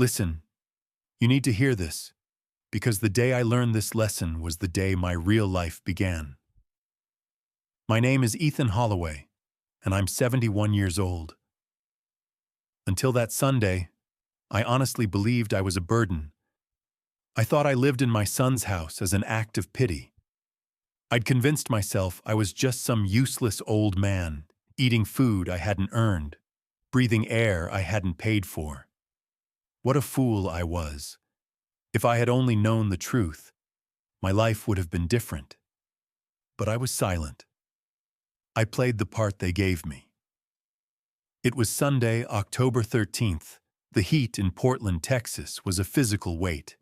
Listen, you need to hear this, because the day I learned this lesson was the day my real life began. My name is Ethan Holloway, and I'm 71 years old. Until that Sunday, I honestly believed I was a burden. I thought I lived in my son's house as an act of pity. I'd convinced myself I was just some useless old man, eating food I hadn't earned, breathing air I hadn't paid for. What a fool I was. If I had only known the truth, my life would have been different. But I was silent. I played the part they gave me. It was Sunday, October 13th. The heat in Portland, Texas, was a physical weight.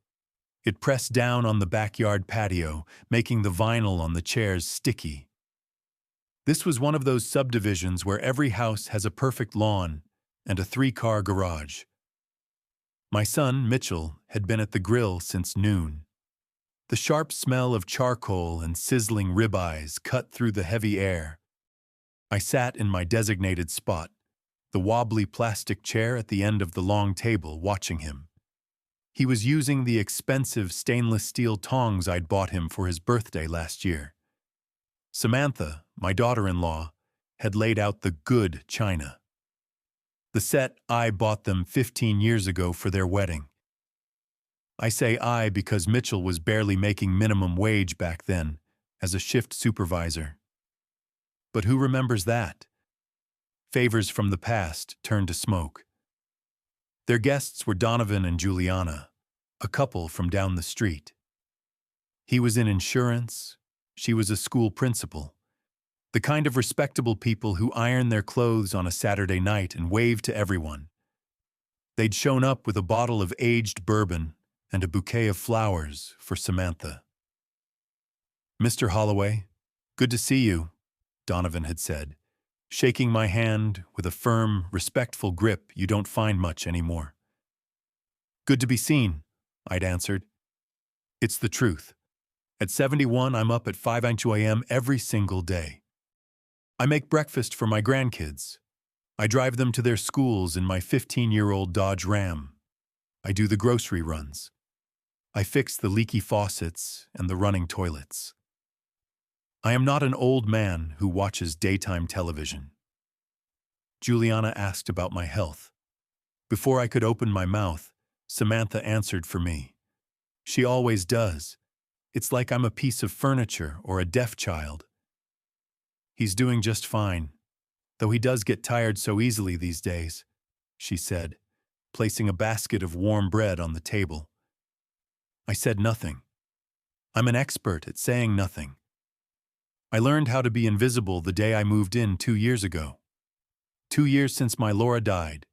It pressed down on the backyard patio, making the vinyl on the chairs sticky. This was one of those subdivisions where every house has a perfect lawn and a 3-car garage. My son, Mitchell, had been at the grill since noon. The sharp smell of charcoal and sizzling ribeyes cut through the heavy air. I sat in my designated spot, the wobbly plastic chair at the end of the long table, watching him. He was using the expensive stainless steel tongs I'd bought him for his birthday last year. Samantha, my daughter-in-law, had laid out the good china. The set I bought them 15 years ago for their wedding. I say I because Mitchell was barely making minimum wage back then, as a shift supervisor. But who remembers that? Favors from the past turned to smoke. Their guests were Donovan and Juliana, a couple from down the street. He was in insurance, she was a school principal. The kind of respectable people who iron their clothes on a Saturday night and wave to everyone. They'd shown up with a bottle of aged bourbon and a bouquet of flowers for Samantha. "Mr. Holloway, good to see you," Donovan had said, shaking my hand with a firm, respectful grip you don't find much anymore. "Good to be seen," I'd answered. It's the truth. At 71, I'm up at 5 a.m. every single day. I make breakfast for my grandkids. I drive them to their schools in my 15-year-old Dodge Ram. I do the grocery runs. I fix the leaky faucets and the running toilets. I am not an old man who watches daytime television. Juliana asked about my health. Before I could open my mouth, Samantha answered for me. She always does. It's like I'm a piece of furniture or a deaf child. "He's doing just fine, though he does get tired so easily these days," she said, placing a basket of warm bread on the table. I said nothing. I'm an expert at saying nothing. I learned how to be invisible the day I moved in 2 years ago. 2 years since my Laura died.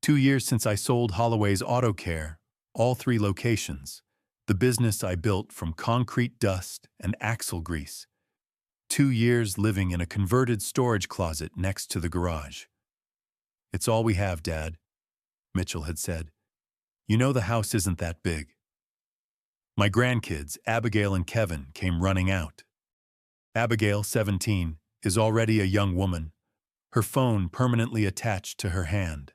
2 years since I sold Holloway's Auto Care, all 3 locations, the business I built from concrete dust and axle grease. 2 years living in a converted storage closet next to the garage. "It's all we have, Dad," Mitchell had said. "You know the house isn't that big." My grandkids, Abigail and Kevin, came running out. Abigail, 17, is already a young woman, her phone permanently attached to her hand.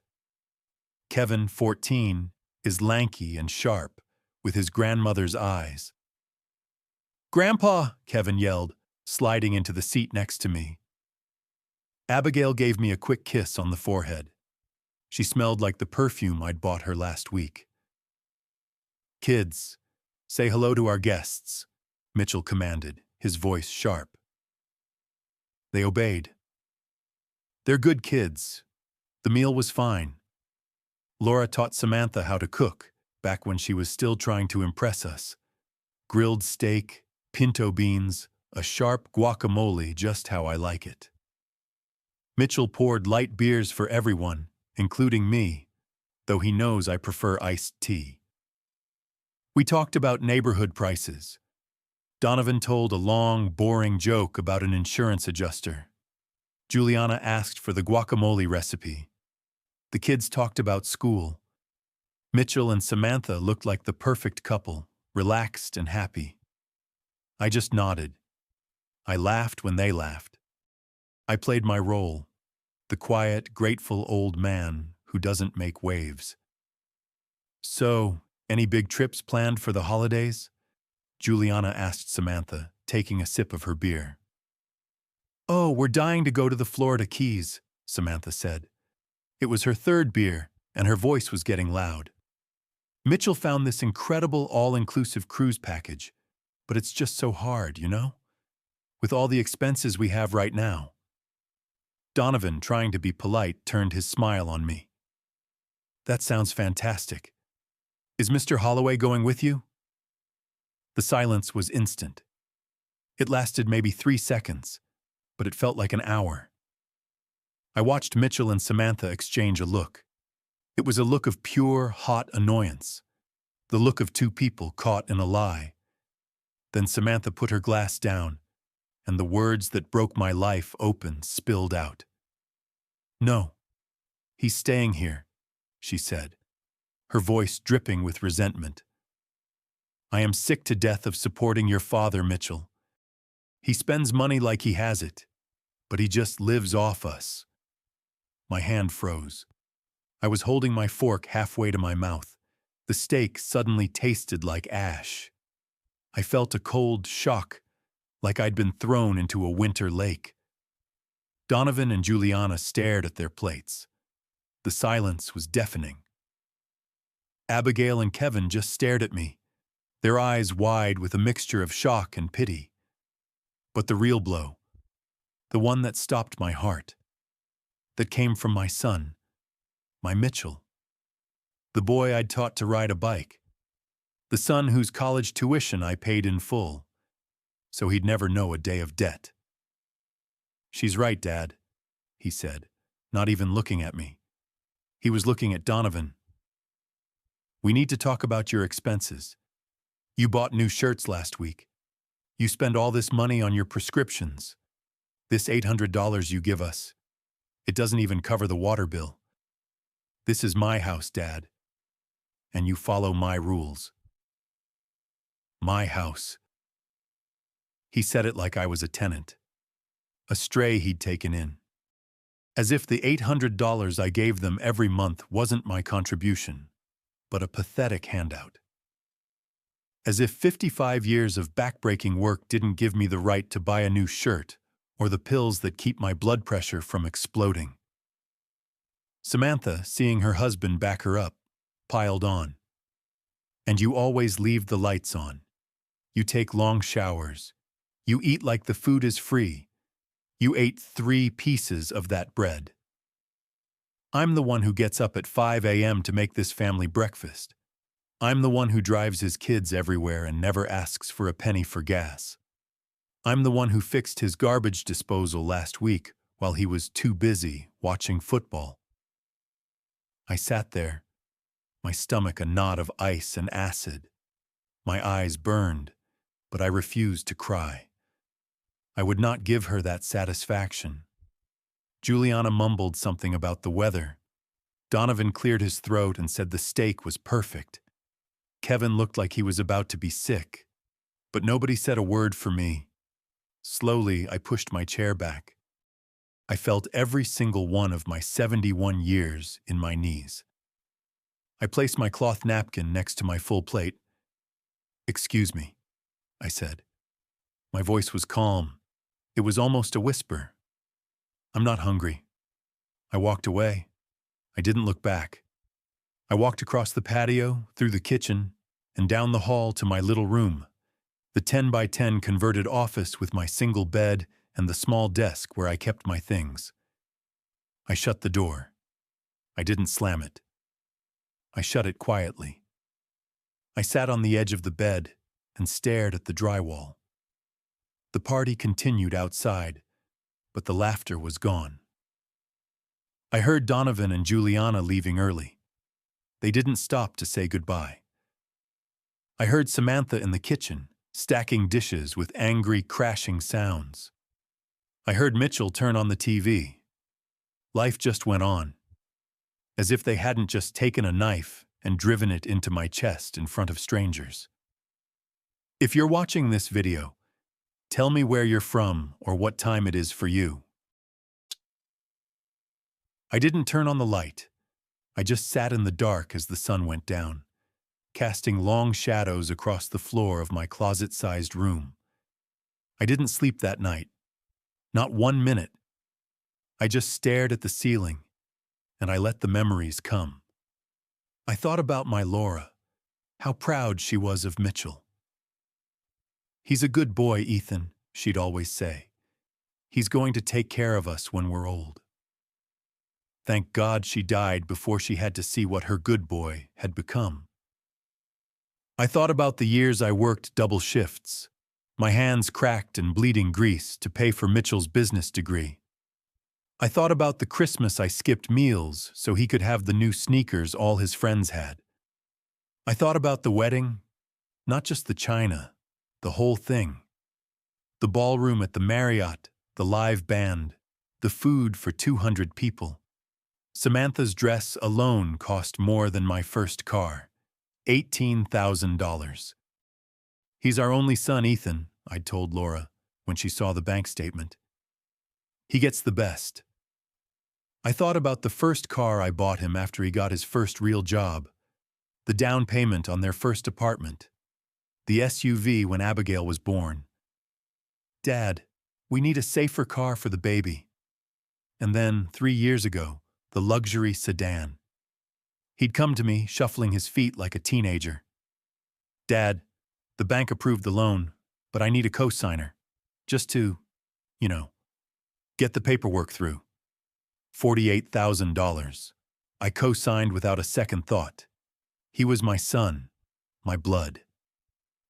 Kevin, 14, is lanky and sharp, with his grandmother's eyes. "Grandpa!" Kevin yelled, sliding into the seat next to me. Abigail gave me a quick kiss on the forehead. She smelled like the perfume I'd bought her last week. "Kids, say hello to our guests," Mitchell commanded, his voice sharp. They obeyed. They're good kids. The meal was fine. Laura taught Samantha how to cook, back when she was still trying to impress us. Grilled steak, pinto beans, a sharp guacamole, just how I like it. Mitchell poured light beers for everyone, including me, though he knows I prefer iced tea. We talked about neighborhood prices. Donovan told a long, boring joke about an insurance adjuster. Juliana asked for the guacamole recipe. The kids talked about school. Mitchell and Samantha looked like the perfect couple, relaxed and happy. I just nodded. I laughed when they laughed. I played my role, the quiet, grateful old man who doesn't make waves. So, any big trips planned for the holidays? Juliana asked Samantha, taking a sip of her beer. Oh, we're dying to go to the Florida Keys, Samantha said. It was her third beer, and her voice was getting loud. Mitchell found this incredible all-inclusive cruise package, but it's just so hard, you know? With all the expenses we have right now. Donovan, trying to be polite, turned his smile on me. That sounds fantastic. Is Mr. Holloway going with you? The silence was instant. It lasted maybe 3 seconds, but it felt like an hour. I watched Mitchell and Samantha exchange a look. It was a look of pure, hot annoyance. The look of two people caught in a lie. Then Samantha put her glass down, and the words that broke my life open spilled out. No, he's staying here, she said, her voice dripping with resentment. I am sick to death of supporting your father, Mitchell. He spends money like he has it, but he just lives off us. My hand froze. I was holding my fork halfway to my mouth. The steak suddenly tasted like ash. I felt a cold shock, like I'd been thrown into a winter lake. Donovan and Juliana stared at their plates. The silence was deafening. Abigail and Kevin just stared at me, their eyes wide with a mixture of shock and pity. But the real blow, the one that stopped my heart, that came from my son, my Mitchell, the boy I'd taught to ride a bike, the son whose college tuition I paid in full, so he'd never know a day of debt. She's right, Dad, he said, not even looking at me. He was looking at Donovan. We need to talk about your expenses. You bought new shirts last week. You spend all this money on your prescriptions. This $800 you give us, it doesn't even cover the water bill. This is my house, Dad, and you follow my rules. My house. He said it like I was a tenant, a stray he'd taken in. As if the $800 I gave them every month wasn't my contribution, but a pathetic handout. As if 55 years of backbreaking work didn't give me the right to buy a new shirt or the pills that keep my blood pressure from exploding. Samantha, seeing her husband back her up, piled on. And you always leave the lights on. You take long showers. You eat like the food is free. You ate 3 pieces of that bread. I'm the one who gets up at 5 a.m. to make this family breakfast. I'm the one who drives his kids everywhere and never asks for a penny for gas. I'm the one who fixed his garbage disposal last week while he was too busy watching football. I sat there, my stomach a knot of ice and acid. My eyes burned, but I refused to cry. I would not give her that satisfaction. Juliana mumbled something about the weather. Donovan cleared his throat and said the steak was perfect. Kevin looked like he was about to be sick, but nobody said a word for me. Slowly, I pushed my chair back. I felt every single one of my 71 years in my knees. I placed my cloth napkin next to my full plate. "Excuse me," I said. My voice was calm. It was almost a whisper. "I'm not hungry." I walked away. I didn't look back. I walked across the patio, through the kitchen, and down the hall to my little room, the 10 by 10 converted office with my single bed and the small desk where I kept my things. I shut the door. I didn't slam it. I shut it quietly. I sat on the edge of the bed and stared at the drywall. The party continued outside, but the laughter was gone. I heard Donovan and Juliana leaving early. They didn't stop to say goodbye. I heard Samantha in the kitchen, stacking dishes with angry, crashing sounds. I heard Mitchell turn on the TV. Life just went on, as if they hadn't just taken a knife and driven it into my chest in front of strangers. If you're watching this video, tell me where you're from or what time it is for you. I didn't turn on the light. I just sat in the dark as the sun went down. casting long shadows across the floor of my closet-sized room. I didn't sleep that night. Not 1 minute. I just stared at the ceiling, and I let the memories come. I thought about my Laura, how proud she was of Mitchell. "He's a good boy, Ethan," she'd always say. "He's going to take care of us when we're old." Thank God she died before she had to see what her good boy had become. I thought about the years I worked double shifts, my hands cracked and bleeding grease to pay for Mitchell's business degree. I thought about the Christmas I skipped meals so he could have the new sneakers all his friends had. I thought about the wedding, not just the china, the whole thing. The ballroom at the Marriott, the live band, the food for 200 people. Samantha's dress alone cost more than my first car, $18,000. "He's our only son, Ethan," I'd told Laura when she saw the bank statement. "He gets the best." I thought about the first car I bought him after he got his first real job, the down payment on their first apartment, the SUV when Abigail was born. "Dad, we need a safer car for the baby." And then, 3 years ago, the luxury sedan. He'd come to me, shuffling his feet like a teenager. "Dad, the bank approved the loan, but I need a co-signer. Just to, get the paperwork through." $48,000. I co-signed without a second thought. He was my son, my blood.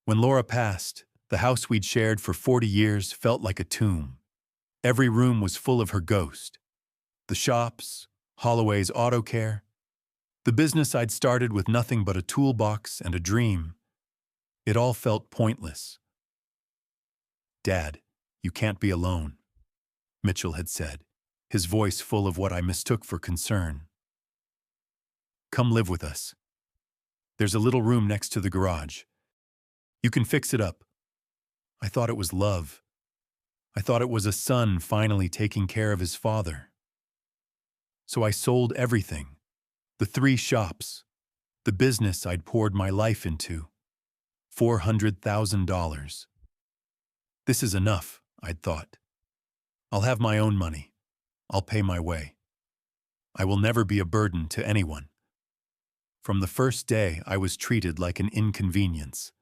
When Laura passed, the house we'd shared for 40 years felt like a tomb. Every room was full of her ghost. The shops, Holloway's auto care, the business I'd started with nothing but a toolbox and a dream. It all felt pointless. "Dad, you can't be alone," Mitchell had said, his voice full of what I mistook for concern. "Come live with us. There's a little room next to the garage. You can fix it up." I thought it was love. I thought it was a son finally taking care of his father. So I sold everything, the 3 shops, the business I'd poured my life into. $400,000. This is enough, I'd thought. I'll have my own money. I'll pay my way. I will never be a burden to anyone. From the first day, I was treated like an inconvenience.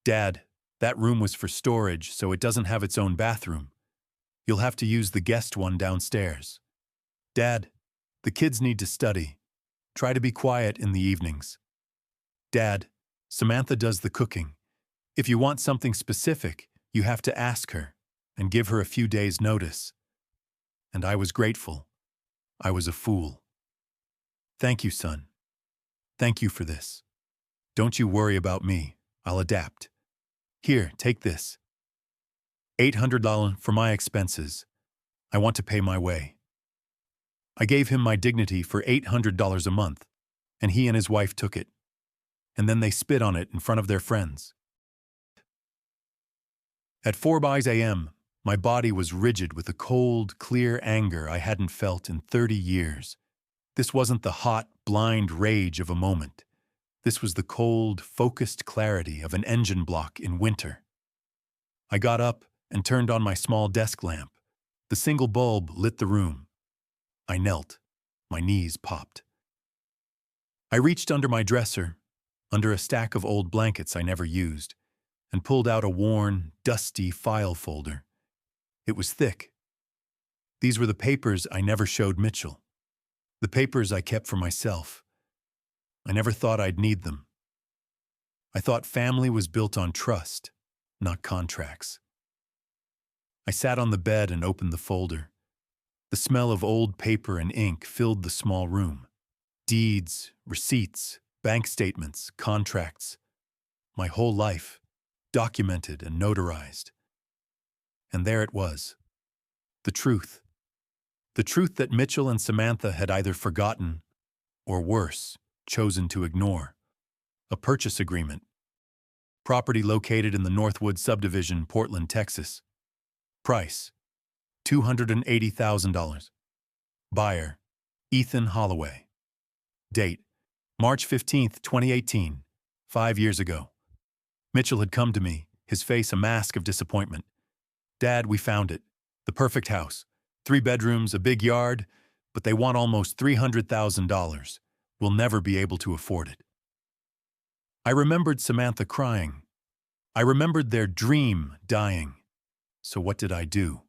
"Dad, that room was for storage, so it doesn't have its own bathroom. You'll have to use the guest one downstairs. Dad, the kids need to study. Try to be quiet in the evenings. Dad, Samantha does the cooking. If you want something specific, you have to ask her and give her a few days' notice." And I was grateful. I was a fool. "Thank you, son. Thank you for this. Don't you worry about me. I'll adapt. Here, take this. $800 for my expenses. I want to pay my way." I gave him my dignity for $800 a month, and he and his wife took it. And then they spit on it in front of their friends. At 4 a.m., my body was rigid with a cold, clear anger I hadn't felt in 30 years. This wasn't the hot, blind rage of a moment. This was the cold, focused clarity of an engine block in winter. I got up and turned on my small desk lamp. The single bulb lit the room. I knelt. My knees popped. I reached under my dresser, under a stack of old blankets I never used, and pulled out a worn, dusty file folder. It was thick. These were the papers I never showed Mitchell. The papers I kept for myself. I never thought I'd need them. I thought family was built on trust, not contracts. I sat on the bed and opened the folder. The smell of old paper and ink filled the small room. Deeds, receipts, bank statements, contracts. My whole life, documented and notarized. And there it was. The truth. The truth that Mitchell and Samantha had either forgotten, or worse, chosen to ignore. A purchase agreement. Property located in the Northwood subdivision, Portland, Texas. Price, $280,000. Buyer, Ethan Holloway. Date, March 15, 2018. 5 years ago. Mitchell had come to me, his face a mask of disappointment. "Dad, we found it. The perfect house. 3 bedrooms, a big yard, but they want almost $300,000. We'll never be able to afford it." I remembered Samantha crying. I remembered their dream dying. So what did I do?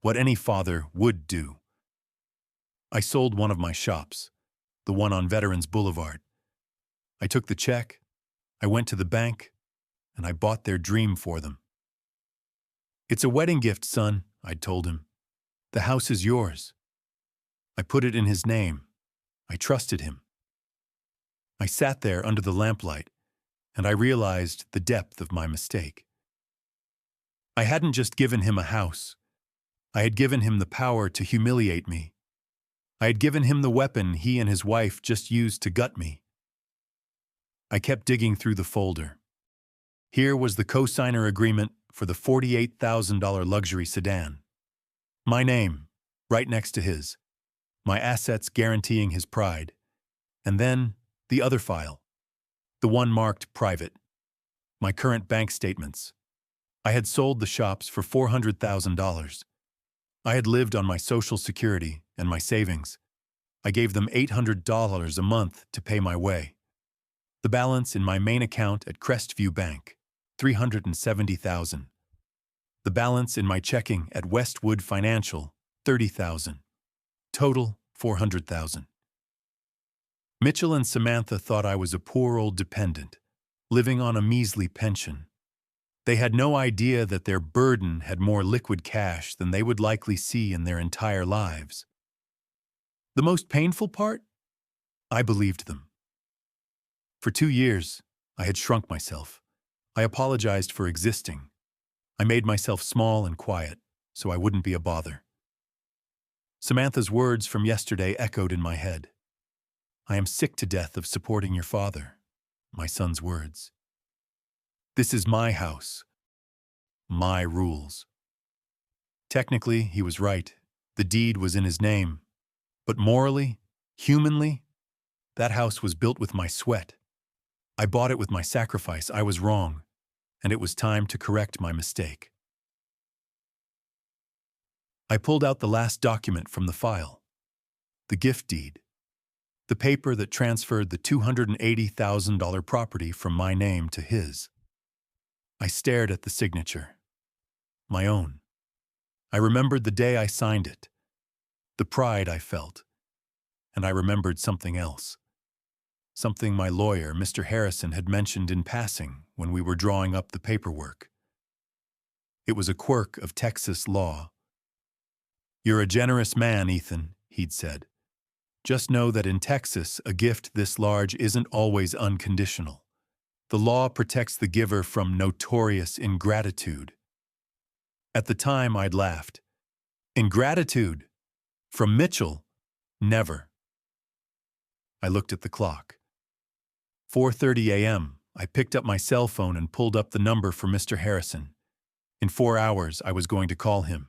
What any father would do. I sold one of my shops, the one on Veterans Boulevard. I took the check, I went to the bank, and I bought their dream for them. "It's a wedding gift, son," I'd told him. "The house is yours." I put it in his name. I trusted him. I sat there under the lamplight, and I realized the depth of my mistake. I hadn't just given him a house. I had given him the power to humiliate me. I had given him the weapon he and his wife just used to gut me. I kept digging through the folder. Here was the co-signer agreement for the $48,000 luxury sedan. My name, right next to his. My assets guaranteeing his pride. And then, the other file. The one marked private. My current bank statements. I had sold the shops for $400,000. I had lived on my Social Security and my savings. I gave them $800 a month to pay my way. The balance in my main account at Crestview Bank, $370,000. The balance in my checking at Westwood Financial, $30,000. Total, $400,000. Mitchell and Samantha thought I was a poor old dependent, living on a measly pension. They had no idea that their burden had more liquid cash than they would likely see in their entire lives. The most painful part? I believed them. For 2 years, I had shrunk myself. I apologized for existing. I made myself small and quiet, so I wouldn't be a bother. Samantha's words from yesterday echoed in my head. "I am sick to death of supporting your father," my son's words. "This is my house. My rules." Technically, he was right. The deed was in his name. But morally, humanly, that house was built with my sweat. I bought it with my sacrifice. I was wrong, and it was time to correct my mistake. I pulled out the last document from the file. The gift deed. The paper that transferred the $280,000 property from my name to his. I stared at the signature. My own. I remembered the day I signed it. The pride I felt. And I remembered something else. Something my lawyer, Mr. Harrison, had mentioned in passing when we were drawing up the paperwork. It was a quirk of Texas law. "You're a generous man, Ethan," he'd said. "Just know that in Texas, a gift this large isn't always unconditional. The law protects the giver from notorious ingratitude." At the time, I'd laughed. Ingratitude? From Mitchell? Never. I looked at the clock. 4:30 a.m. I picked up my cell phone and pulled up the number for Mr. Harrison. In 4 hours, I was going to call him.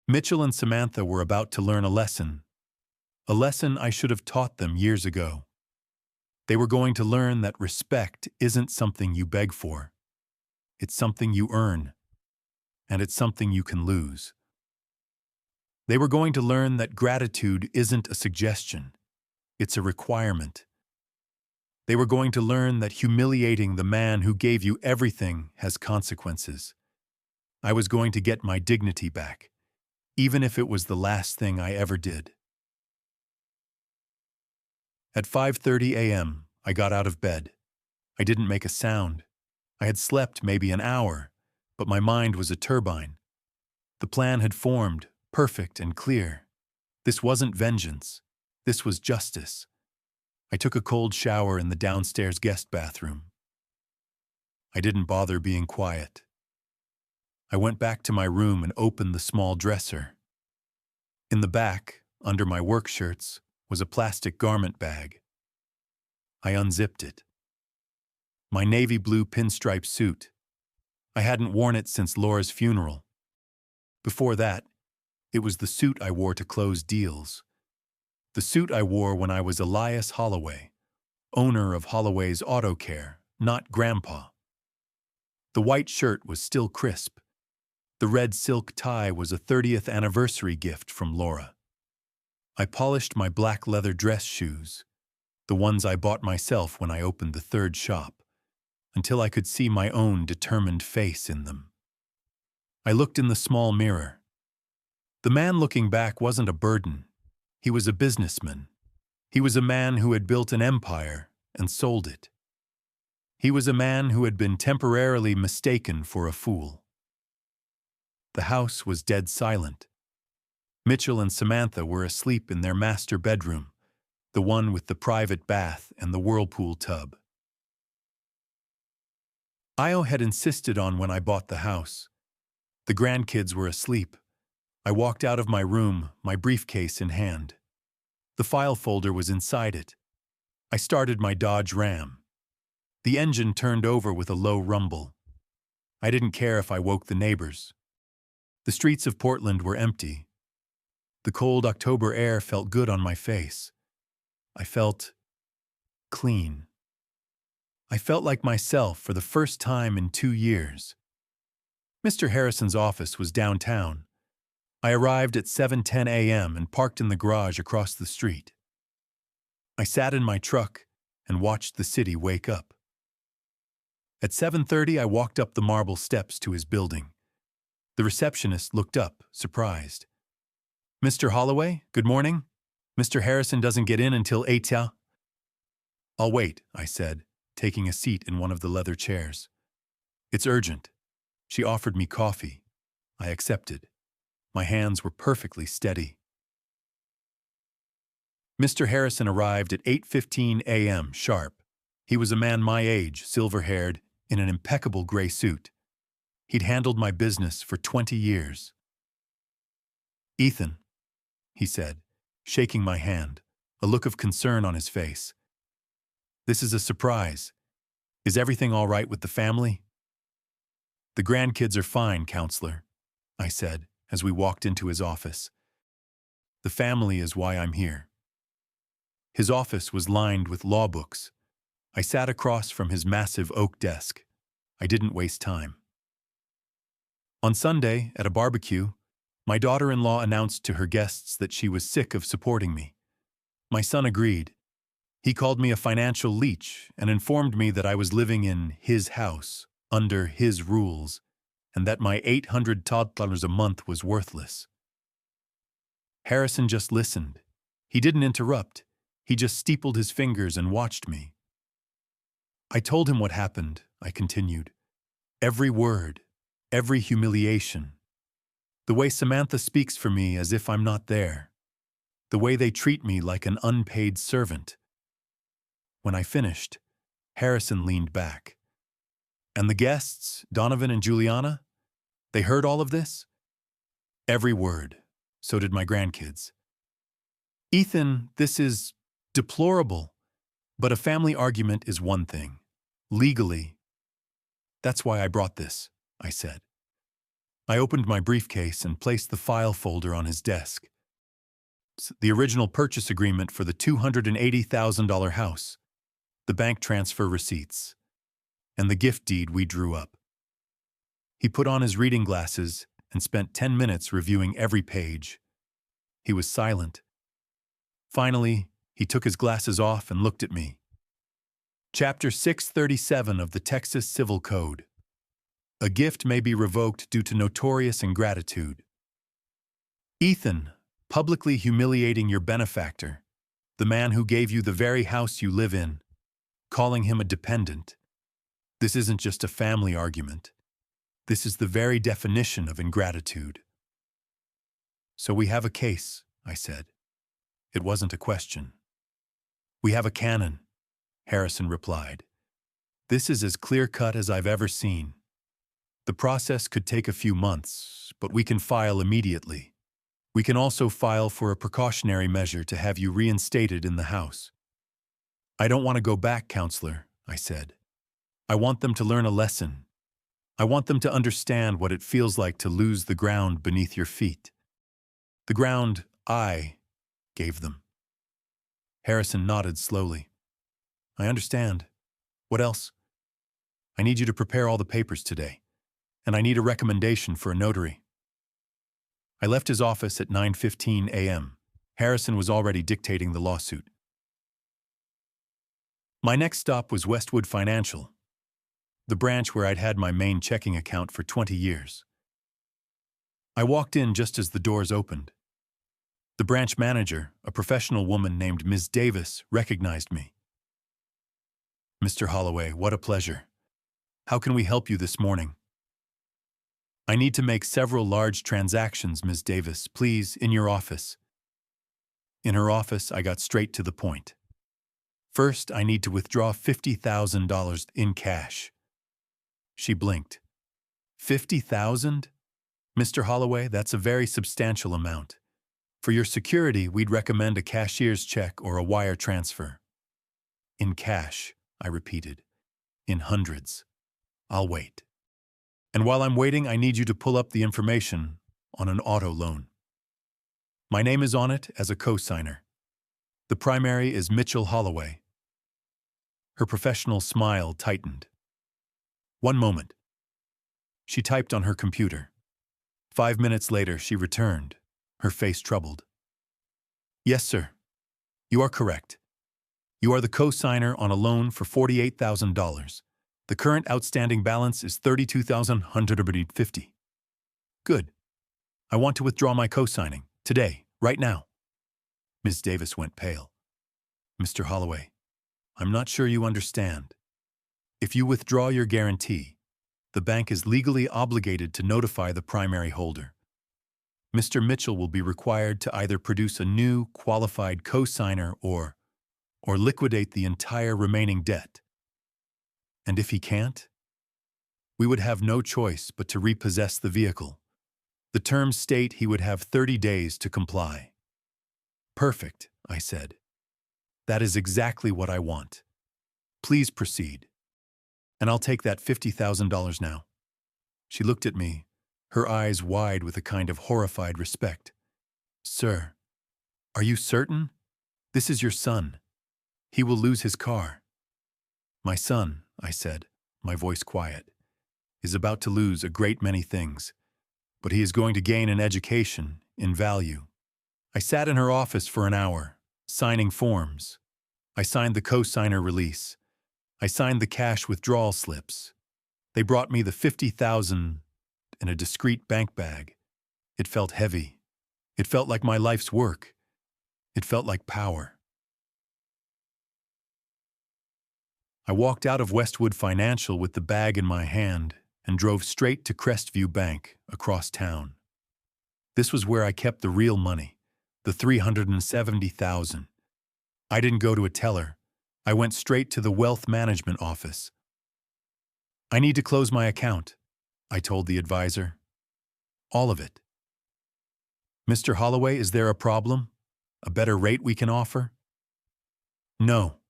Mitchell and Samantha were about to learn a lesson I should have taught them years ago. They were going to learn that respect isn't something you beg for. It's something you earn, and it's something you can lose. They were going to learn that gratitude isn't a suggestion, it's a requirement. They were going to learn that humiliating the man who gave you everything has consequences. I was going to get my dignity back, even if it was the last thing I ever did. At 5:30 a.m., I got out of bed. I didn't make a sound. I had slept maybe an hour, but my mind was a turbine. The plan had formed, perfect and clear. This wasn't vengeance. This was justice. I took a cold shower in the downstairs guest bathroom. I didn't bother being quiet. I went back to my room and opened the small dresser. In the back, under my work shirts, was a plastic garment bag. I unzipped it. My navy blue pinstripe suit. I hadn't worn it since Laura's funeral. Before that, it was the suit I wore to close deals. The suit I wore when I was Ethan Holloway, owner of Holloway's Auto Care, not Grandpa. The white shirt was still crisp. The red silk tie was a 30th anniversary gift from Laura. I polished my black leather dress shoes, the ones I bought myself when I opened the third shop, until I could see my own determined face in them. I looked in the small mirror. The man looking back wasn't a burden. He was a businessman. He was a man who had built an empire and sold it. He was a man who had been temporarily mistaken for a fool. The house was dead silent. Mitchell and Samantha were asleep in their master bedroom, the one with the private bath and the whirlpool tub. Io had insisted on when I bought the house. The grandkids were asleep. I walked out of my room, my briefcase in hand. The file folder was inside it. I started my Dodge Ram. The engine turned over with a low rumble. I didn't care if I woke the neighbors. The streets of Portland were empty. The cold October air felt good on my face. I felt clean. I felt like myself for the first time in 2 years. Mr. Harrison's office was downtown. I arrived at 7:10 a.m. and parked in the garage across the street. I sat in my truck and watched the city wake up. At 7:30, I walked up the marble steps to his building. The receptionist looked up, surprised. "Mr. Holloway, good morning. Mr. Harrison doesn't get in until 8. "I'll wait," I said, taking a seat in one of the leather chairs. "It's urgent." She offered me coffee. I accepted. My hands were perfectly steady. Mr. Harrison arrived at 8:15 a.m. sharp. He was a man my age, silver-haired, in an impeccable gray suit. He'd handled my business for 20 years. "Ethan," he said, shaking my hand, a look of concern on his face. "This is a surprise. Is everything all right with the family?" "The grandkids are fine, counselor," I said as we walked into his office. "The family is why I'm here." His office was lined with law books. I sat across from his massive oak desk. I didn't waste time. On Sunday, at a barbecue, my daughter-in-law announced to her guests that she was sick of supporting me. My son agreed. He called me a financial leech and informed me that I was living in his house, under his rules, and that my $800 a month was worthless. Harrison just listened. He didn't interrupt. He just steepled his fingers and watched me. I told him what happened, I continued. Every word, every humiliation. The way Samantha speaks for me as if I'm not there. The way they treat me like an unpaid servant. When I finished, Harrison leaned back. "And the guests, Donovan and Juliana, they heard all of this?" "Every word. So did my grandkids." "Ethan, this is deplorable. But a family argument is one thing. Legally, that's why I brought this," I said. I opened my briefcase and placed the file folder on his desk. The original purchase agreement for the $280,000 house, the bank transfer receipts, and the gift deed we drew up. He put on his reading glasses and spent 10 minutes reviewing every page. He was silent. Finally, he took his glasses off and looked at me. Chapter 637 of the Texas Civil Code. A gift may be revoked due to notorious ingratitude. Ethan, publicly humiliating your benefactor, the man who gave you the very house you live in, calling him a dependent. This isn't just a family argument. This is the very definition of ingratitude. "So we have a case," I said. It wasn't a question. "We have a canon," Harrison replied. "This is as clear-cut as I've ever seen. The process could take a few months, but we can file immediately. We can also file for a precautionary measure to have you reinstated in the house." "I don't want to go back, counselor," I said. "I want them to learn a lesson. I want them to understand what it feels like to lose the ground beneath your feet. The ground I gave them." Harrison nodded slowly. I understand. What else? I need you to prepare all the papers today, and I need a recommendation for a notary. I left his office at 9:15 a.m. Harrison was already dictating the lawsuit. My next stop was Westwood Financial, the branch where I'd had my main checking account for 20 years. I walked in just as the doors opened. The branch manager, a professional woman named Ms. Davis, recognized me. "Mr. Holloway, what a pleasure. How can we help you this morning?" "I need to make several large transactions, Ms. Davis. Please, in your office." In her office, I got straight to the point. "First, I need to withdraw $50,000 in cash." She blinked. "50,000? Mr. Holloway, that's a very substantial amount. For your security, we'd recommend a cashier's check or a wire transfer." "In cash," I repeated. "In hundreds. I'll wait. And while I'm waiting, I need you to pull up the information on an auto loan. My name is on it as a co-signer. The primary is Mitchell Holloway." Her professional smile tightened. "One moment." She typed on her computer. 5 minutes later, she returned, her face troubled. "Yes, sir. You are correct. You are the co-signer on a loan for $48,000. The current outstanding balance is $32,150. Good. I want to withdraw my co-signing, today, right now." Ms. Davis went pale. "Mr. Holloway, I'm not sure you understand. If you withdraw your guarantee, the bank is legally obligated to notify the primary holder. Mr. Mitchell will be required to either produce a new, qualified co-signer or liquidate the entire remaining debt. And if he can't, we would have no choice but to repossess the vehicle. The terms state he would have 30 days to comply." "Perfect," I said. "That is exactly what I want. Please proceed. And I'll take that $50,000 now." She looked at me, her eyes wide with a kind of horrified respect. "Sir, are you certain? This is your son. He will lose his car." "My son," I said, my voice quiet, "is about to lose a great many things, but he is going to gain an education in value." I sat in her office for an hour, signing forms. I signed the co-signer release. I signed the cash withdrawal slips. They brought me the $50,000 in a discreet bank bag. It felt heavy. It felt like my life's work. It felt like power. I walked out of Westwood Financial with the bag in my hand and drove straight to Crestview Bank across town. This was where I kept the real money, the $370,000. I didn't go to a teller. I went straight to the wealth management office. "I need to close my account," I told the advisor. "All of it." "Mr. Holloway, is there a problem? A better rate we can offer?" "No.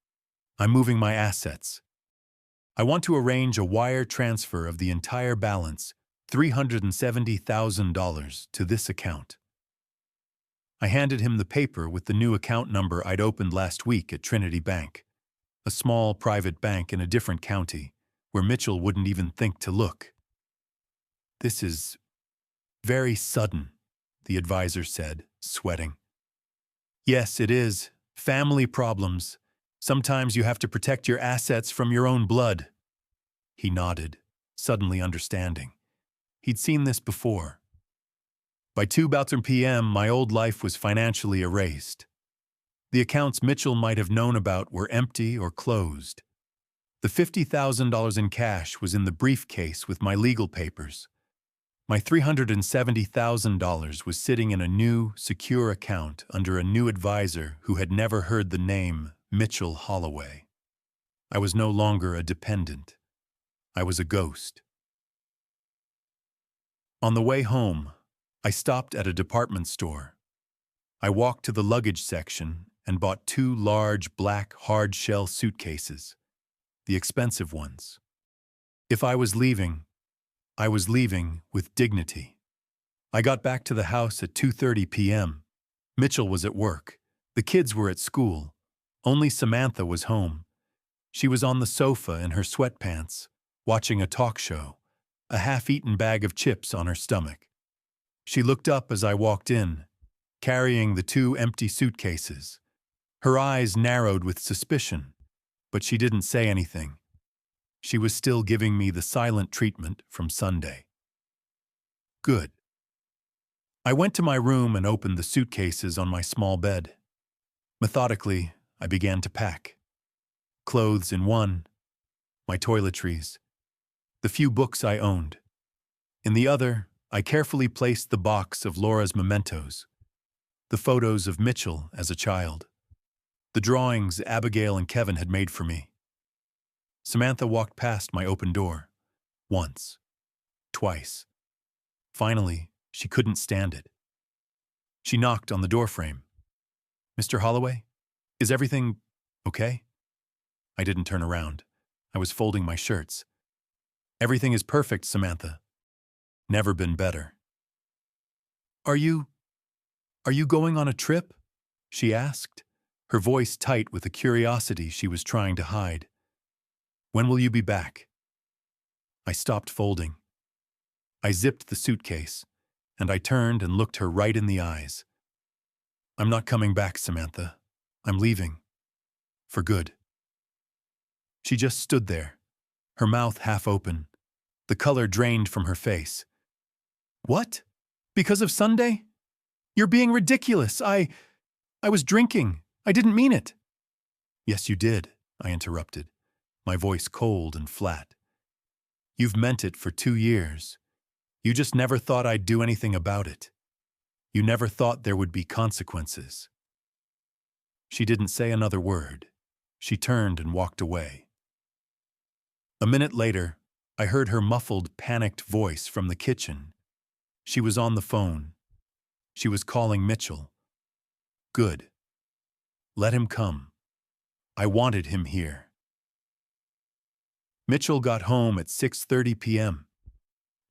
I'm moving my assets. I want to arrange a wire transfer of the entire balance, $370,000, to this account." I handed him the paper with the new account number I'd opened last week at Trinity Bank, a small private bank in a different county, where Mitchell wouldn't even think to look. "This is very sudden," the advisor said, sweating. "Yes, it is. Family problems. Sometimes you have to protect your assets from your own blood." He nodded, suddenly understanding. He'd seen this before. By 2:00 p.m., my old life was financially erased. The accounts Mitchell might have known about were empty or closed. The $50,000 in cash was in the briefcase with my legal papers. My $370,000 was sitting in a new, secure account under a new advisor who had never heard the name Mitchell Holloway. I was no longer a dependent. I was a ghost. On the way home, I stopped at a department store. I walked to the luggage section and bought 2 large black hard-shell suitcases, the expensive ones. If I was leaving with dignity. I got back to the house at 2:30 p.m. Mitchell was at work. The kids were at school. Only Samantha was home. She was on the sofa in her sweatpants, watching a talk show, a half-eaten bag of chips on her stomach. She looked up as I walked in, carrying the two empty suitcases. Her eyes narrowed with suspicion, but she didn't say anything. She was still giving me the silent treatment from Sunday. Good. I went to my room and opened the suitcases on my small bed. Methodically, I began to pack. Clothes in one, my toiletries, the few books I owned. In the other, I carefully placed the box of Laura's mementos, the photos of Mitchell as a child, the drawings Abigail and Kevin had made for me. Samantha walked past my open door. Once. Twice. Finally, she couldn't stand it. She knocked on the doorframe. "Mr. Holloway, is everything okay?" I didn't turn around. I was folding my shirts. "Everything is perfect, Samantha. Never been better." Are you going on a trip?" she asked, her voice tight with a curiosity she was trying to hide. "When will you be back?" I stopped folding. I zipped the suitcase, and I turned and looked her right in the eyes. "I'm not coming back, Samantha. I'm leaving. For good." She just stood there, her mouth half open, the color drained from her face. "What? Because of Sunday? You're being ridiculous. I was drinking. I didn't mean it." "Yes, you did," I interrupted, my voice cold and flat. "You've meant it for 2 years. You just never thought I'd do anything about it. You never thought there would be consequences." She didn't say another word. She turned and walked away. A minute later, I heard her muffled, panicked voice from the kitchen. She was on the phone. She was calling Mitchell. Good. Let him come. I wanted him here. Mitchell got home at 6:30 p.m.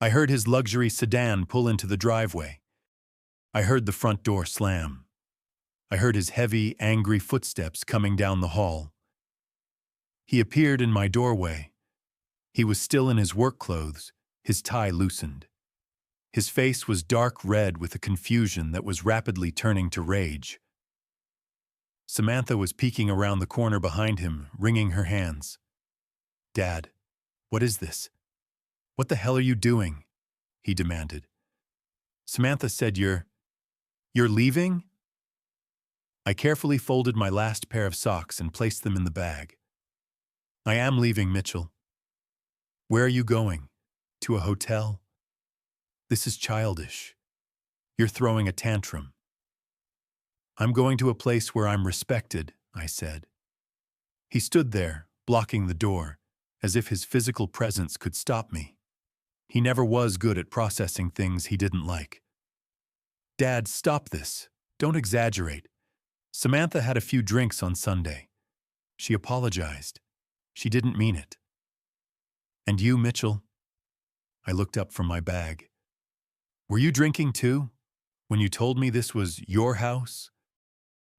I heard his luxury sedan pull into the driveway. I heard the front door slam. I heard his heavy, angry footsteps coming down the hall. He appeared in my doorway. He was still in his work clothes, his tie loosened. His face was dark red with a confusion that was rapidly turning to rage. Samantha was peeking around the corner behind him, wringing her hands. "Dad, what is this? What the hell are you doing?" he demanded. "Samantha said you're leaving?" I carefully folded my last pair of socks and placed them in the bag. "I am leaving, Mitchell." "Where are you going? To a hotel?" "This is childish. You're throwing a tantrum." "I'm going to a place where I'm respected," I said. He stood there, blocking the door, as if his physical presence could stop me. He never was good at processing things he didn't like. "Dad, stop this. Don't exaggerate. Samantha had a few drinks on Sunday. She apologized. She didn't mean it." "And you, Mitchell?" I looked up from my bag. "Were you drinking too? When you told me this was your house?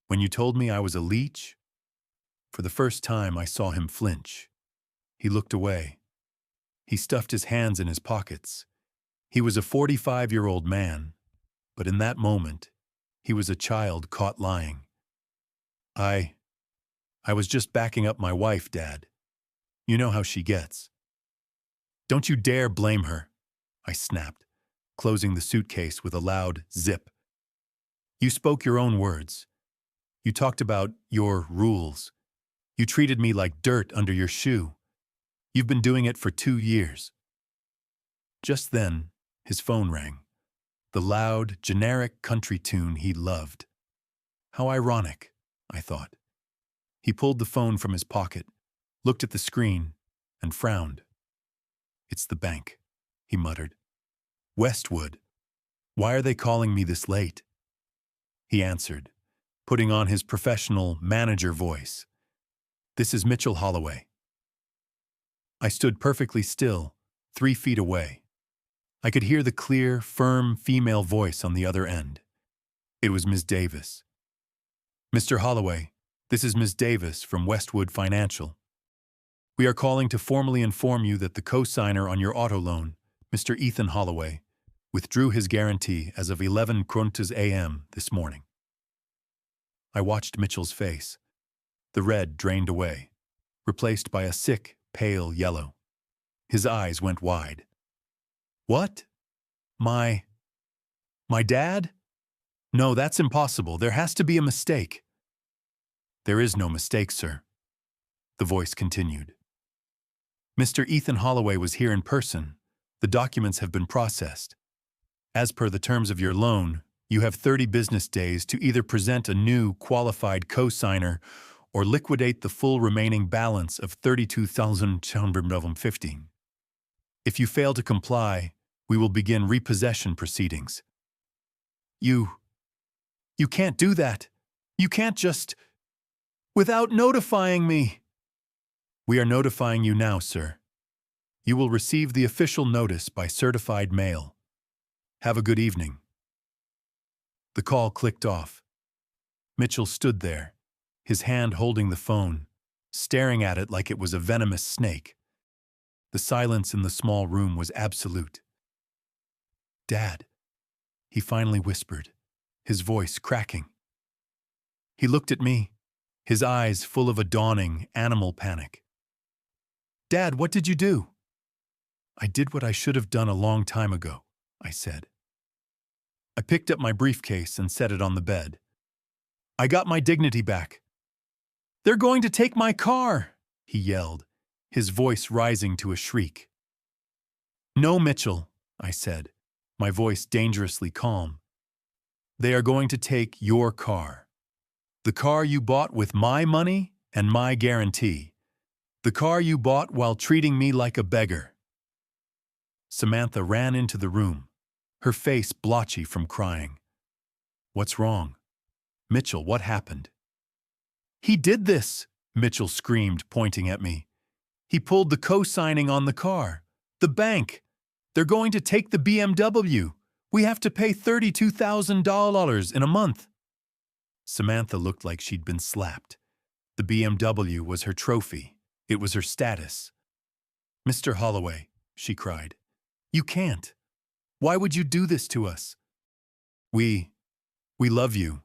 When you told me I was a leech?" For the first time, I saw him flinch. He looked away. He stuffed his hands in his pockets. He was a 45-year-old man, but in that moment, he was a child caught lying. I was just backing up my wife, Dad. You know how she gets." "Don't you dare blame her," I snapped, closing the suitcase with a loud zip. "You spoke your own words. You talked about your rules. You treated me like dirt under your shoe. You've been doing it for 2 years. Just then, his phone rang. The loud, generic country tune he loved. How ironic, I thought. He pulled the phone from his pocket, looked at the screen, and frowned. "It's the bank," he muttered. "Westwood. Why are they calling me this late?" He answered, putting on his professional manager voice. "This is Mitchell Holloway." I stood perfectly still, 3 feet away. I could hear the clear, firm female voice on the other end. It was Ms. Davis. "Mr. Holloway, this is Ms. Davis from Westwood Financial." We are calling to formally inform you that the co-signer on your auto loan, Mr. Ethan Holloway, withdrew his guarantee as of 11 a.m. this morning. I watched Mitchell's face. The red drained away, replaced by a sick, pale yellow. His eyes went wide. What? My dad? No, that's impossible. There has to be a mistake. There is no mistake, sir. The voice continued. Mr. Ethan Holloway was here in person. The documents have been processed. As per the terms of your loan, you have 30 business days to either present a new, qualified co-signer or liquidate the full remaining balance of $32,215. If you fail to comply, we will begin repossession proceedings. You can't do that. You can't just... without notifying me. We are notifying you now, sir. You will receive the official notice by certified mail. Have a good evening. The call clicked off. Mitchell stood there, his hand holding the phone, staring at it like it was a venomous snake. The silence in the small room was absolute. Dad, he finally whispered, his voice cracking. He looked at me, his eyes full of a dawning animal panic. Dad, what did you do? I did what I should have done a long time ago, I said. I picked up my briefcase and set it on the bed. I got my dignity back. They're going to take my car, he yelled, his voice rising to a shriek. No, Mitchell, I said, my voice dangerously calm. They are going to take your car. The car you bought with my money and my guarantee. The car you bought while treating me like a beggar. Samantha ran into the room, her face blotchy from crying. What's wrong? Mitchell, what happened? He did this, Mitchell screamed, pointing at me. He pulled the co-signing on the car. The bank. They're going to take the BMW. We have to pay $32,000 in a month. Samantha looked like she'd been slapped. The BMW was her trophy. It was her status. Mr. Holloway, she cried, you can't. Why would you do this to us? We love you.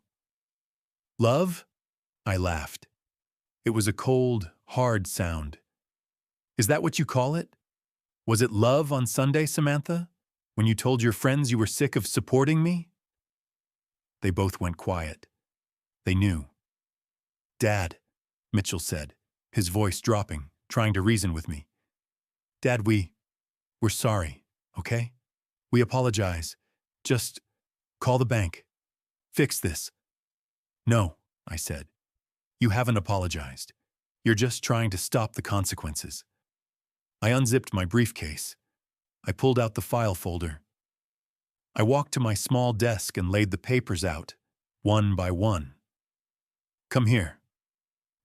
Love? I laughed. It was a cold, hard sound. Is that what you call it? Was it love on Sunday, Samantha, when you told your friends you were sick of supporting me? They both went quiet. They knew. Dad, Mitchell said, his voice dropping, trying to reason with me. Dad, we're sorry, okay? We apologize. Just call the bank. Fix this. No, I said. You haven't apologized. You're just trying to stop the consequences. I unzipped my briefcase. I pulled out the file folder. I walked to my small desk and laid the papers out, one by one. Come here,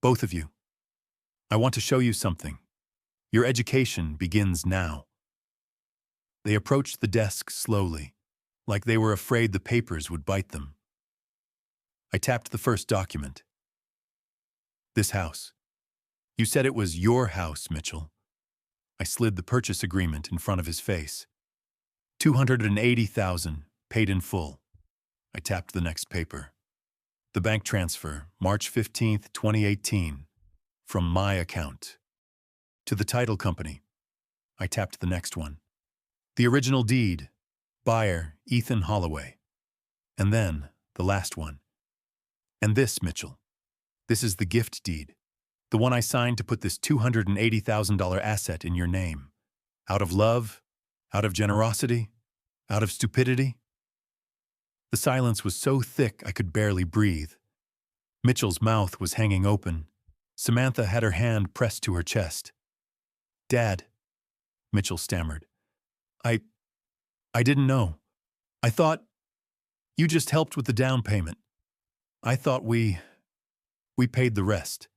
both of you. I want to show you something. Your education begins now. They approached the desk slowly, like they were afraid the papers would bite them. I tapped the first document. This house. You said it was your house, Mitchell. I slid the purchase agreement in front of his face. $280,000, paid in full. I tapped the next paper. The bank transfer, March 15th, 2018, from my account. To the title company. I tapped the next one. The original deed, buyer, Ethan Holloway. And then, the last one. And this, Mitchell. This is the gift deed. The one I signed to put this $280,000 asset in your name. Out of love, out of generosity, out of stupidity. The silence was so thick I could barely breathe. Mitchell's mouth was hanging open. Samantha had her hand pressed to her chest. Dad, Mitchell stammered. I didn't know. I thought you just helped with the down payment. I thought we paid the rest.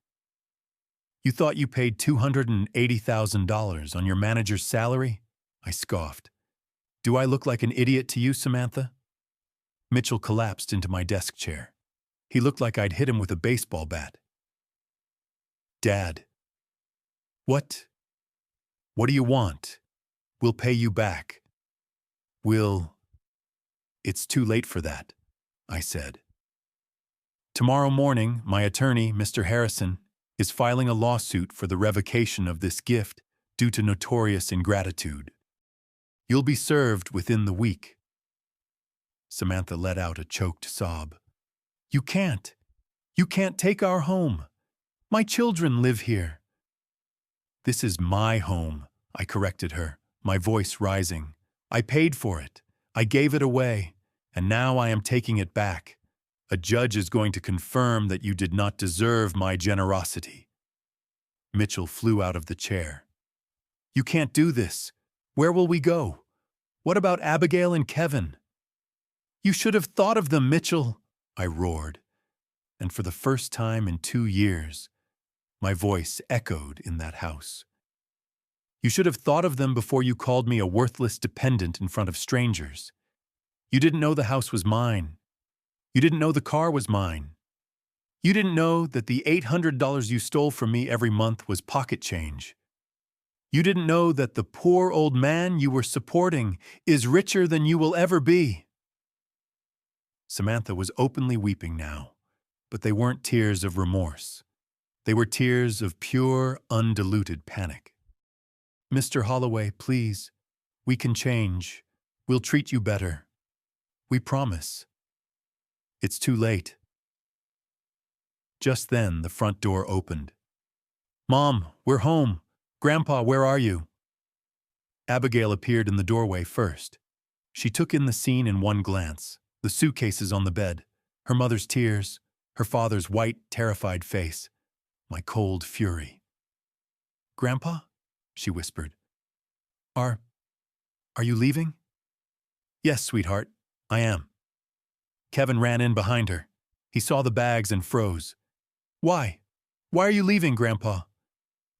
You thought you paid $280,000 on your manager's salary? I scoffed. Do I look like an idiot to you, Samantha? Mitchell collapsed into my desk chair. He looked like I'd hit him with a baseball bat. Dad. What? What do you want? We'll pay you back. We'll... It's too late for that, I said. Tomorrow morning, my attorney, Mr. Harrison, is filing a lawsuit for the revocation of this gift due to notorious ingratitude. You'll be served within the week. Samantha let out a choked sob. You can't. You can't take our home. My children live here. This is my home, I corrected her, my voice rising. I paid for it. I gave it away, and now I am taking it back. A judge is going to confirm that you did not deserve my generosity. Mitchell flew out of the chair. You can't do this. Where will we go? What about Abigail and Kevin? You should have thought of them, Mitchell, I roared. And for the first time in 2 years, my voice echoed in that house. You should have thought of them before you called me a worthless dependent in front of strangers. You didn't know the house was mine. You didn't know the car was mine. You didn't know that the $800 you stole from me every month was pocket change. You didn't know that the poor old man you were supporting is richer than you will ever be. Samantha was openly weeping now, but they weren't tears of remorse. They were tears of pure, undiluted panic. Mr. Holloway, please, we can change. We'll treat you better. We promise. It's too late. Just then, the front door opened. Mom, we're home. Grandpa, where are you? Abigail appeared in the doorway first. She took in the scene in one glance, the suitcases on the bed, her mother's tears, her father's white, terrified face, my cold fury. Grandpa? She whispered. Are you leaving? Yes, sweetheart, I am. Kevin ran in behind her. He saw the bags and froze. Why? Why are you leaving, Grandpa?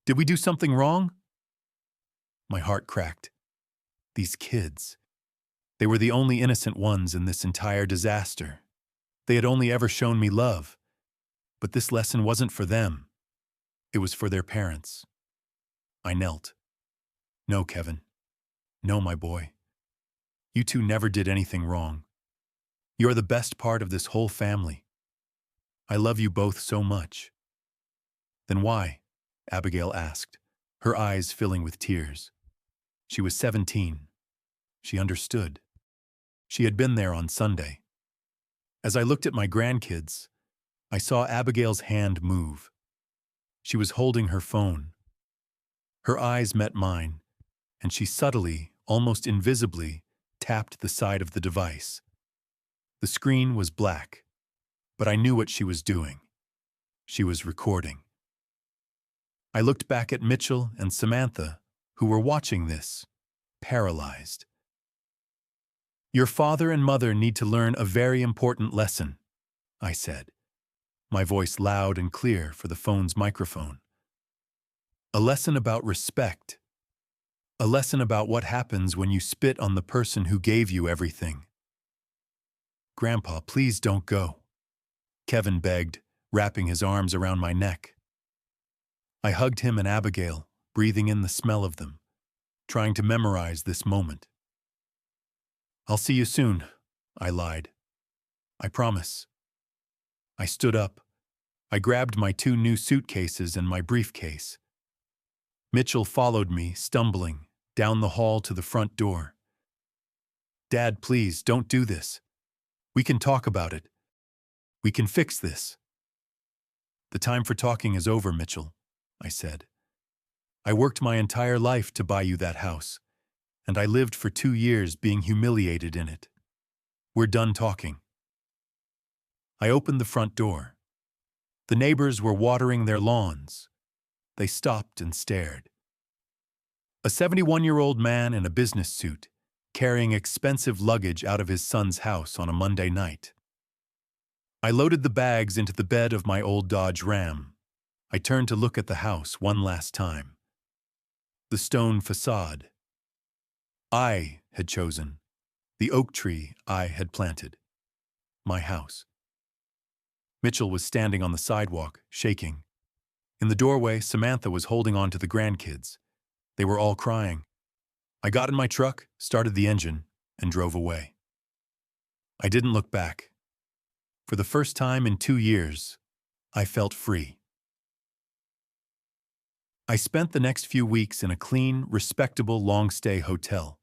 Did we do something wrong? My heart cracked. These kids. They were the only innocent ones in this entire disaster. They had only ever shown me love. But this lesson wasn't for them. It was for their parents. I knelt. No, Kevin. No, my boy. You two never did anything wrong. You're the best part of this whole family. I love you both so much. Then why? Abigail asked, her eyes filling with tears. She was 17. She understood. She had been there on Sunday. As I looked at my grandkids, I saw Abigail's hand move. She was holding her phone. Her eyes met mine, and she subtly, almost invisibly, tapped the side of the device. The screen was black, but I knew what she was doing. She was recording. I looked back at Mitchell and Samantha, who were watching this, paralyzed. Your father and mother need to learn a very important lesson, I said, my voice loud and clear for the phone's microphone. A lesson about respect. A lesson about what happens when you spit on the person who gave you everything. Grandpa, please don't go, Kevin begged, wrapping his arms around my neck. I hugged him and Abigail, breathing in the smell of them, trying to memorize this moment. I'll see you soon, I lied. I promise. I stood up. I grabbed my 2 new suitcases and my briefcase. Mitchell followed me, stumbling, down the hall to the front door. Dad, please, don't do this. We can talk about it. We can fix this. The time for talking is over, Mitchell, I said. I worked my entire life to buy you that house, and I lived for 2 years being humiliated in it. We're done talking. I opened the front door. The neighbors were watering their lawns. They stopped and stared. A 71-year-old man in a business suit, carrying expensive luggage out of his son's house on a Monday night. I loaded the bags into the bed of my old Dodge Ram. I turned to look at the house one last time. The stone facade. I had chosen. The oak tree I had planted. My house. Mitchell was standing on the sidewalk, shaking. In the doorway, Samantha was holding on to the grandkids. They were all crying. I got in my truck, started the engine, and drove away. I didn't look back. For the first time in 2 years, I felt free. I spent the next few weeks in a clean, respectable, long-stay hotel.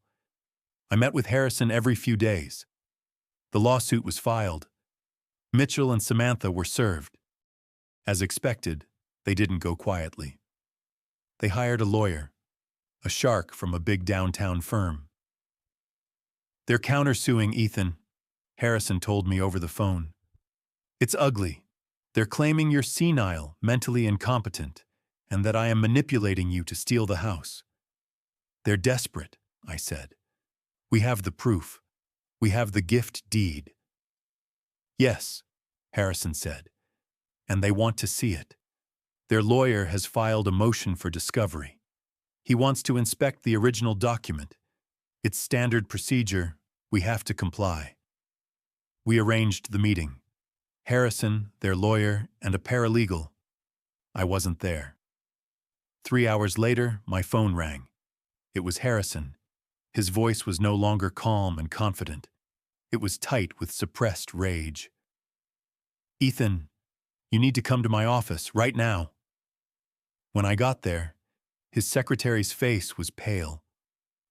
I met with Harrison every few days. The lawsuit was filed. Mitchell and Samantha were served. As expected, they didn't go quietly. They hired a lawyer, a shark from a big downtown firm. They're countersuing Ethan, Harrison told me over the phone. It's ugly. They're claiming you're senile, mentally incompetent, and that I am manipulating you to steal the house. They're desperate, I said. We have the proof. We have the gift deed. Yes, Harrison said, and they want to see it. Their lawyer has filed a motion for discovery. He wants to inspect the original document. It's standard procedure. We have to comply. We arranged the meeting. Harrison, their lawyer, and a paralegal. I wasn't there. 3 hours later, my phone rang. It was Harrison. His voice was no longer calm and confident. It was tight with suppressed rage. Ethan, you need to come to my office right now. When I got there, his secretary's face was pale.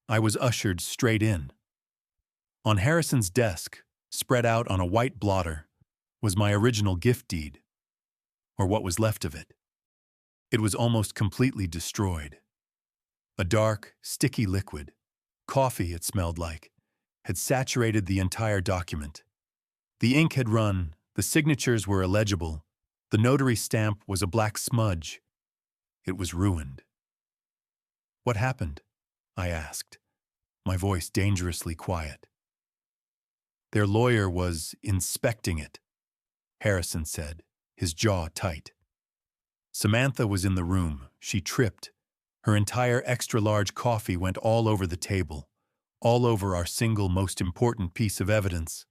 I was ushered straight in. On Harrison's desk, spread out on a white blotter, was my original gift deed, or what was left of it. It was almost completely destroyed. A dark, sticky liquid, coffee it smelled like, had saturated the entire document. The ink had run, the signatures were illegible, the notary stamp was a black smudge. It was ruined. What happened? I asked, my voice dangerously quiet. Their lawyer was inspecting it, Harrison said, his jaw tight. Samantha was in the room. She tripped. Her entire extra-large coffee went all over the table, all over our single most important piece of evidence.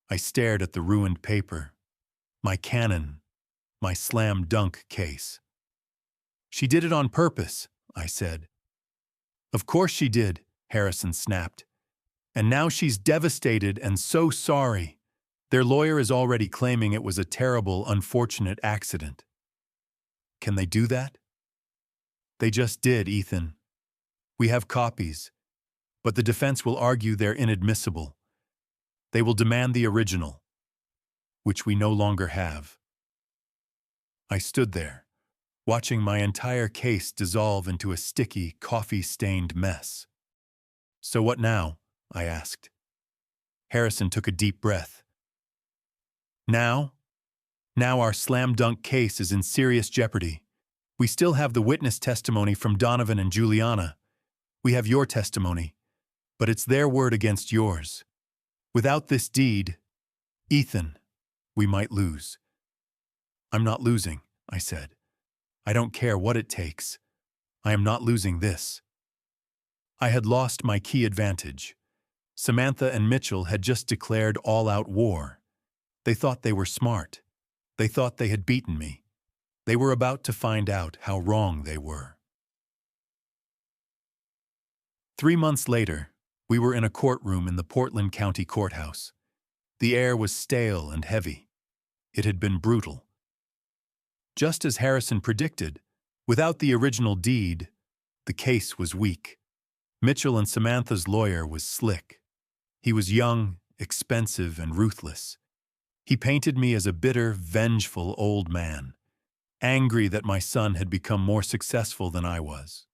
I stared at the ruined paper, my Canon, my slam dunk case. She did it on purpose, I said. Of course she did, Harrison snapped. And now she's devastated and so sorry. Their lawyer is already claiming it was a terrible, unfortunate accident. Can they do that? They just did, Ethan. We have copies, but the defense will argue they're inadmissible. They will demand the original, which we no longer have. I stood there, watching my entire case dissolve into a sticky, coffee-stained mess. So what now? I asked. Harrison took a deep breath. Now our slam dunk case is in serious jeopardy. We still have the witness testimony from Donovan and Juliana. We have your testimony, but it's their word against yours. Without this deed, Ethan, we might lose. I'm not losing, I said. I don't care what it takes. I am not losing this. I had lost my key advantage. Samantha and Mitchell had just declared all-out war. They thought they were smart. They thought they had beaten me. They were about to find out how wrong they were. 3 months later, we were in a courtroom in the Portland County Courthouse. The air was stale and heavy. It had been brutal. Just as Harrison predicted, without the original deed, the case was weak. Mitchell and Samantha's lawyer was slick. He was young, expensive, and ruthless. He painted me as a bitter, vengeful old man, angry that my son had become more successful than I was.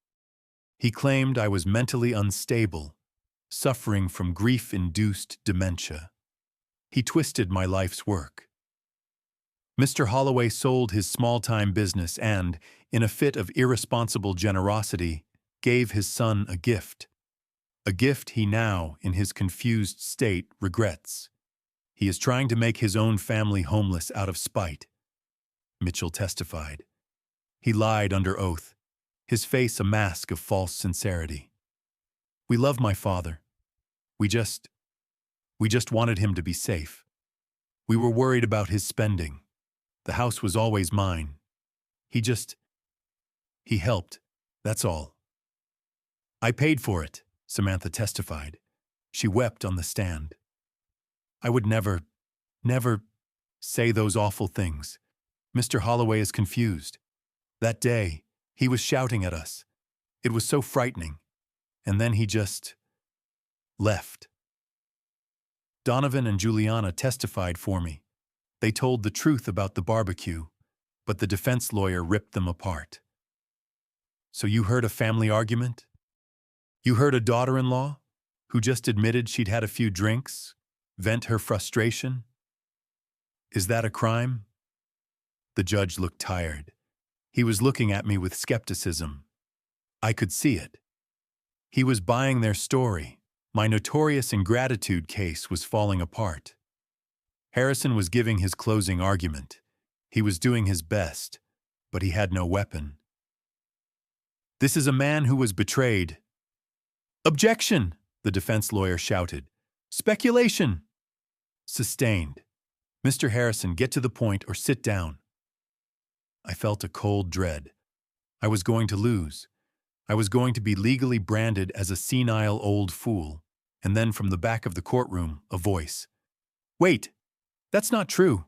He claimed I was mentally unstable, suffering from grief-induced dementia. He twisted my life's work. Mr. Holloway sold his small-time business and, in a fit of irresponsible generosity, gave his son a gift he now, in his confused state, regrets. He is trying to make his own family homeless out of spite, Mitchell testified. He lied under oath, his face a mask of false sincerity. We love my father. We just wanted him to be safe. We were worried about his spending. The house was always mine. He just, he helped. That's all. I paid for it, Samantha testified. She wept on the stand. I would never say those awful things. Mr. Holloway is confused. That day, he was shouting at us. It was so frightening. And then he just left. Donovan and Juliana testified for me. They told the truth about the barbecue, but the defense lawyer ripped them apart. So you heard a family argument? You heard a daughter-in-law who just admitted she'd had a few drinks, vent her frustration? Is that a crime? The judge looked tired. He was looking at me with skepticism. I could see it. He was buying their story. My notorious ingratitude case was falling apart. Harrison was giving his closing argument. He was doing his best, but he had no weapon. This is a man who was betrayed. Objection, the defense lawyer shouted. Speculation. Sustained. Mr. Harrison, get to the point or sit down. I felt a cold dread. I was going to lose. I was going to be legally branded as a senile old fool. And then from the back of the courtroom, a voice. Wait, that's not true.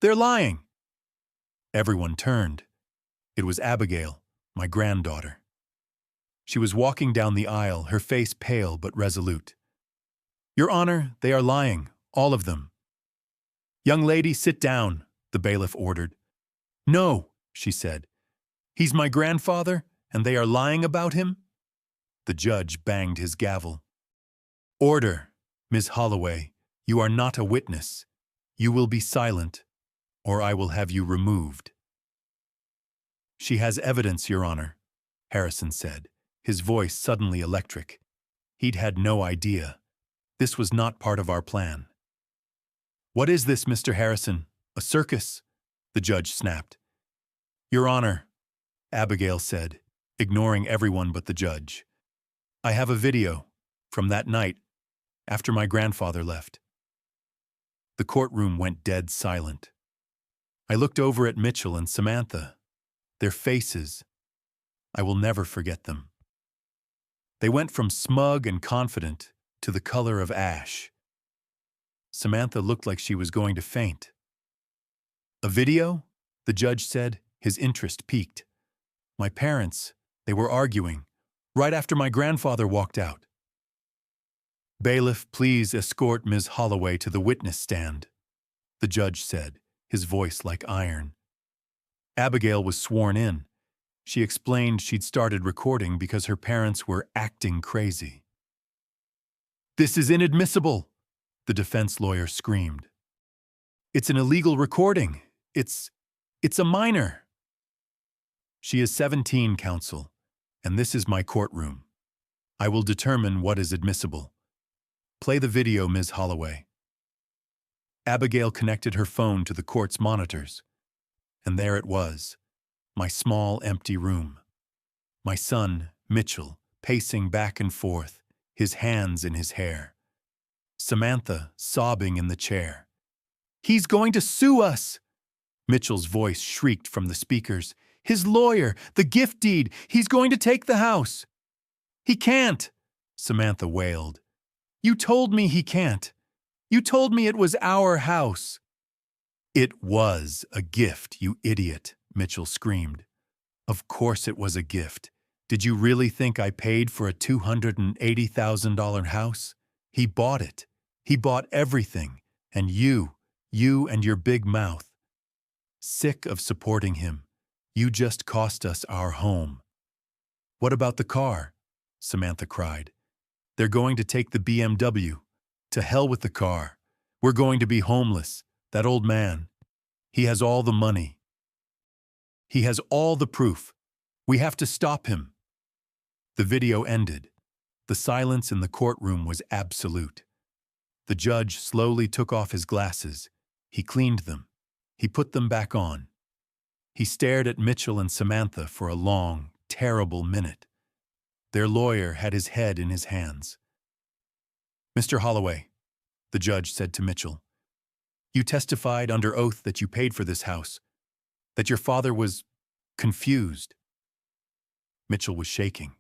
They're lying. Everyone turned. It was Abigail, my granddaughter. She was walking down the aisle, her face pale but resolute. Your Honor, they are lying, all of them. Young lady, sit down, the bailiff ordered. No, she said. He's my grandfather, and they are lying about him? The judge banged his gavel. Order, Ms. Holloway, you are not a witness. You will be silent, or I will have you removed. She has evidence, Your Honor, Harrison said, his voice suddenly electric. He'd had no idea. This was not part of our plan. What is this, Mr. Harrison? A circus? The judge snapped. Your Honor, Abigail said, ignoring everyone but the judge. I have a video from that night after my grandfather left. The courtroom went dead silent. I looked over at Mitchell and Samantha. Their faces, I will never forget them. They went from smug and confident to the color of ash. Samantha looked like she was going to faint. A video? The judge said, his interest piqued. My parents, they were arguing, right after my grandfather walked out. Bailiff, please escort Ms. Holloway to the witness stand, the judge said, his voice like iron. Abigail was sworn in. She explained she'd started recording because her parents were acting crazy. This is inadmissible, the defense lawyer screamed. It's an illegal recording. It's a minor. She is 17, counsel, and this is my courtroom. I will determine what is admissible. Play the video, Ms. Holloway. Abigail connected her phone to the court's monitors, and there it was, my small, empty room. My son, Mitchell, pacing back and forth, his hands in his hair. Samantha sobbing in the chair. He's going to sue us! Mitchell's voice shrieked from the speakers. His lawyer, the gift deed, he's going to take the house. He can't, Samantha wailed. You told me he can't. You told me it was our house. It was a gift, you idiot, Mitchell screamed. Of course it was a gift. Did you really think I paid for a $280,000 house? He bought it. He bought everything. And you and your big mouth. Sick of supporting him. You just cost us our home. What about the car? Samantha cried. They're going to take the BMW. To hell with the car. We're going to be homeless. That old man. He has all the money. He has all the proof. We have to stop him. The video ended. The silence in the courtroom was absolute. The judge slowly took off his glasses. He cleaned them. He put them back on. He stared at Mitchell and Samantha for a long, terrible minute. Their lawyer had his head in his hands. Mr. Holloway, the judge said to Mitchell, you testified under oath that you paid for this house, that your father was confused. Mitchell was shaking.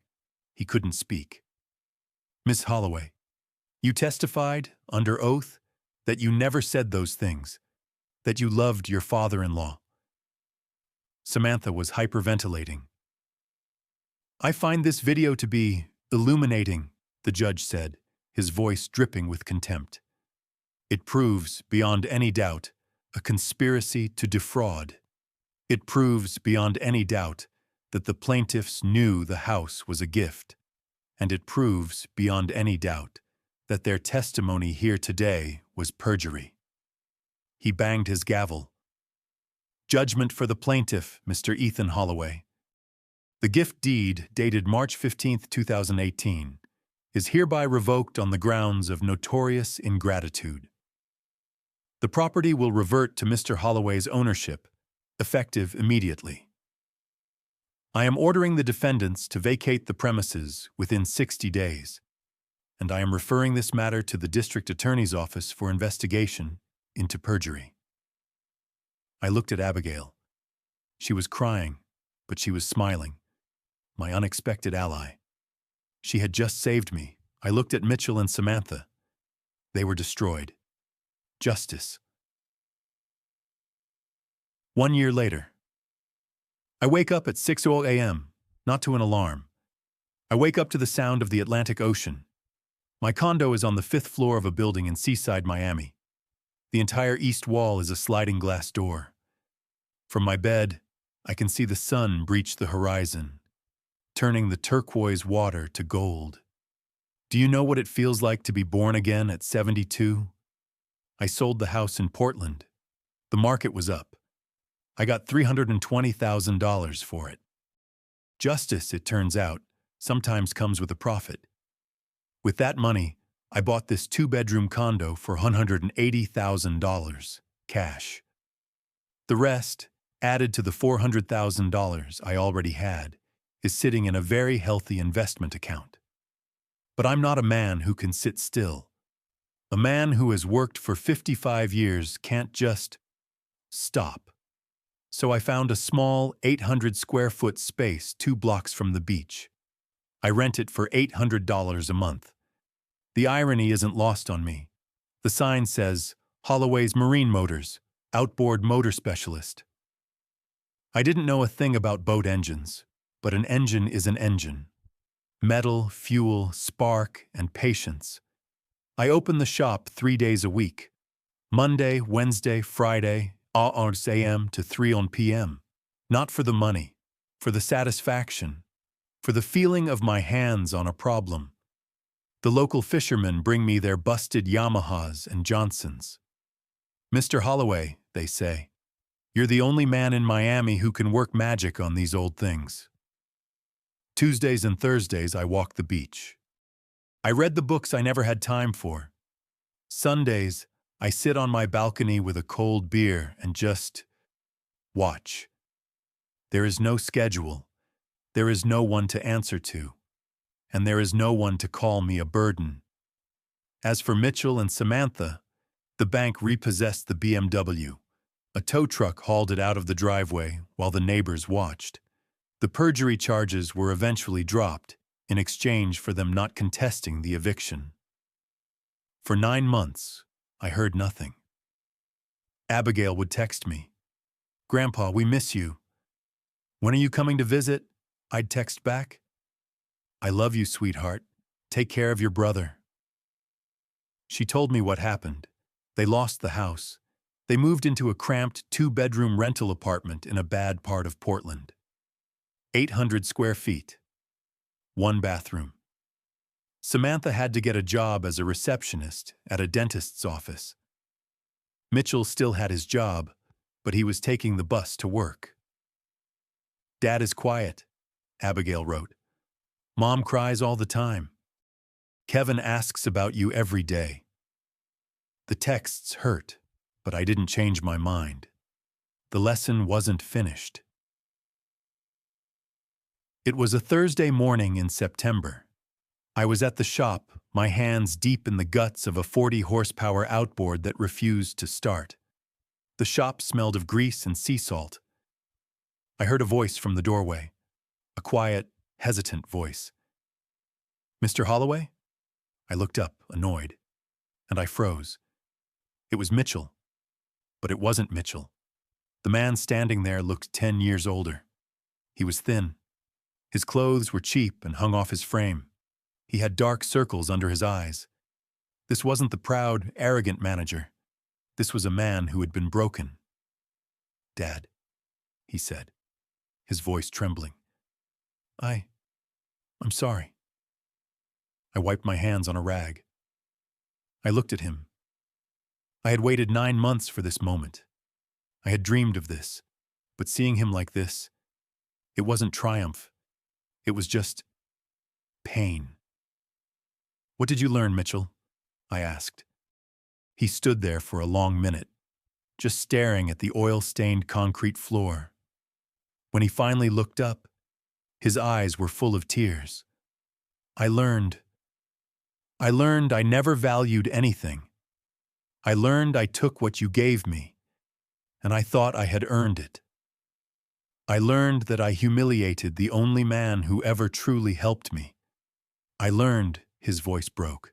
He couldn't speak. Miss Holloway, you testified, under oath, that you never said those things, that you loved your father-in-law. Samantha was hyperventilating. I find this video to be illuminating, the judge said, his voice dripping with contempt. It proves, beyond any doubt, a conspiracy to defraud. It proves, beyond any doubt, that the plaintiffs knew the house was a gift. And it proves, beyond any doubt, that their testimony here today was perjury. He banged his gavel. Judgment for the plaintiff, Mr. Ethan Holloway. The gift deed, dated March 15, 2018, is hereby revoked on the grounds of notorious ingratitude. The property will revert to Mr. Holloway's ownership, effective immediately. I am ordering the defendants to vacate the premises within 60 days, and I am referring this matter to the District Attorney's Office for investigation into perjury. I looked at Abigail. She was crying, but she was smiling. My unexpected ally. She had just saved me. I looked at Mitchell and Samantha. They were destroyed. Justice. 1 year later. I wake up at 6:00 a.m., not to an alarm. I wake up to the sound of the Atlantic Ocean. My condo is on the 5th floor of a building in Seaside, Miami. The entire east wall is a sliding glass door. From my bed, I can see the sun breach the horizon, turning the turquoise water to gold. Do you know what it feels like to be born again at 72? I sold the house in Portland. The market was up. I got $320,000 for it. Justice, it turns out, sometimes comes with a profit. With that money, I bought this 2-bedroom condo for $180,000, cash. The rest, added to the $400,000 I already had, is sitting in a very healthy investment account. But I'm not a man who can sit still. A man who has worked for 55 years can't just stop. So I found a small 800-square-foot space 2 blocks from the beach. I rent it for $800 a month. The irony isn't lost on me. The sign says, Holloway's Marine Motors, outboard motor specialist. I didn't know a thing about boat engines, but an engine is an engine. Metal, fuel, spark, and patience. I open the shop 3 days a week. Monday, Wednesday, Friday, 8 a.m. to 3 p.m. Not for the money, for the satisfaction, for the feeling of my hands on a problem. The local fishermen bring me their busted Yamahas and Johnsons. Mr. Holloway, they say, you're the only man in Miami who can work magic on these old things. Tuesdays and Thursdays I walk the beach. I read the books I never had time for. Sundays, I sit on my balcony with a cold beer and just watch. There is no schedule. There is no one to answer to. And there is no one to call me a burden. As for Mitchell and Samantha, the bank repossessed the BMW. A tow truck hauled it out of the driveway while the neighbors watched. The perjury charges were eventually dropped in exchange for them not contesting the eviction. For 9 months, I heard nothing. Abigail would text me, "Grandpa, we miss you. When are you coming to visit?" I'd text back, "I love you, sweetheart. Take care of your brother." She told me what happened. They lost the house. They moved into a cramped 2-bedroom rental apartment in a bad part of Portland. 800 square feet. 1 bathroom. Samantha had to get a job as a receptionist at a dentist's office. Mitchell still had his job, but he was taking the bus to work. "Dad is quiet," Abigail wrote. "Mom cries all the time. Kevin asks about you every day." The texts hurt, but I didn't change my mind. The lesson wasn't finished. It was a Thursday morning in September. I was at the shop, my hands deep in the guts of a 40-horsepower outboard that refused to start. The shop smelled of grease and sea salt. I heard a voice from the doorway, a quiet, hesitant voice. "Mr. Holloway?" I looked up, annoyed, and I froze. It was Mitchell, but it wasn't Mitchell. The man standing there looked 10 years older. He was thin. His clothes were cheap and hung off his frame. He had dark circles under his eyes. This wasn't the proud, arrogant manager. This was a man who had been broken. "Dad," he said, his voice trembling. I'm sorry." I wiped my hands on a rag. I looked at him. I had waited 9 months for this moment. I had dreamed of this, but seeing him like this, it wasn't triumph. It was just pain. "What did you learn, Mitchell?" I asked. He stood there for a long minute, just staring at the oil-stained concrete floor. When he finally looked up, his eyes were full of tears. I learned I never valued anything. I learned I took what you gave me, and I thought I had earned it. I learned that I humiliated the only man who ever truly helped me. I learned," his voice broke,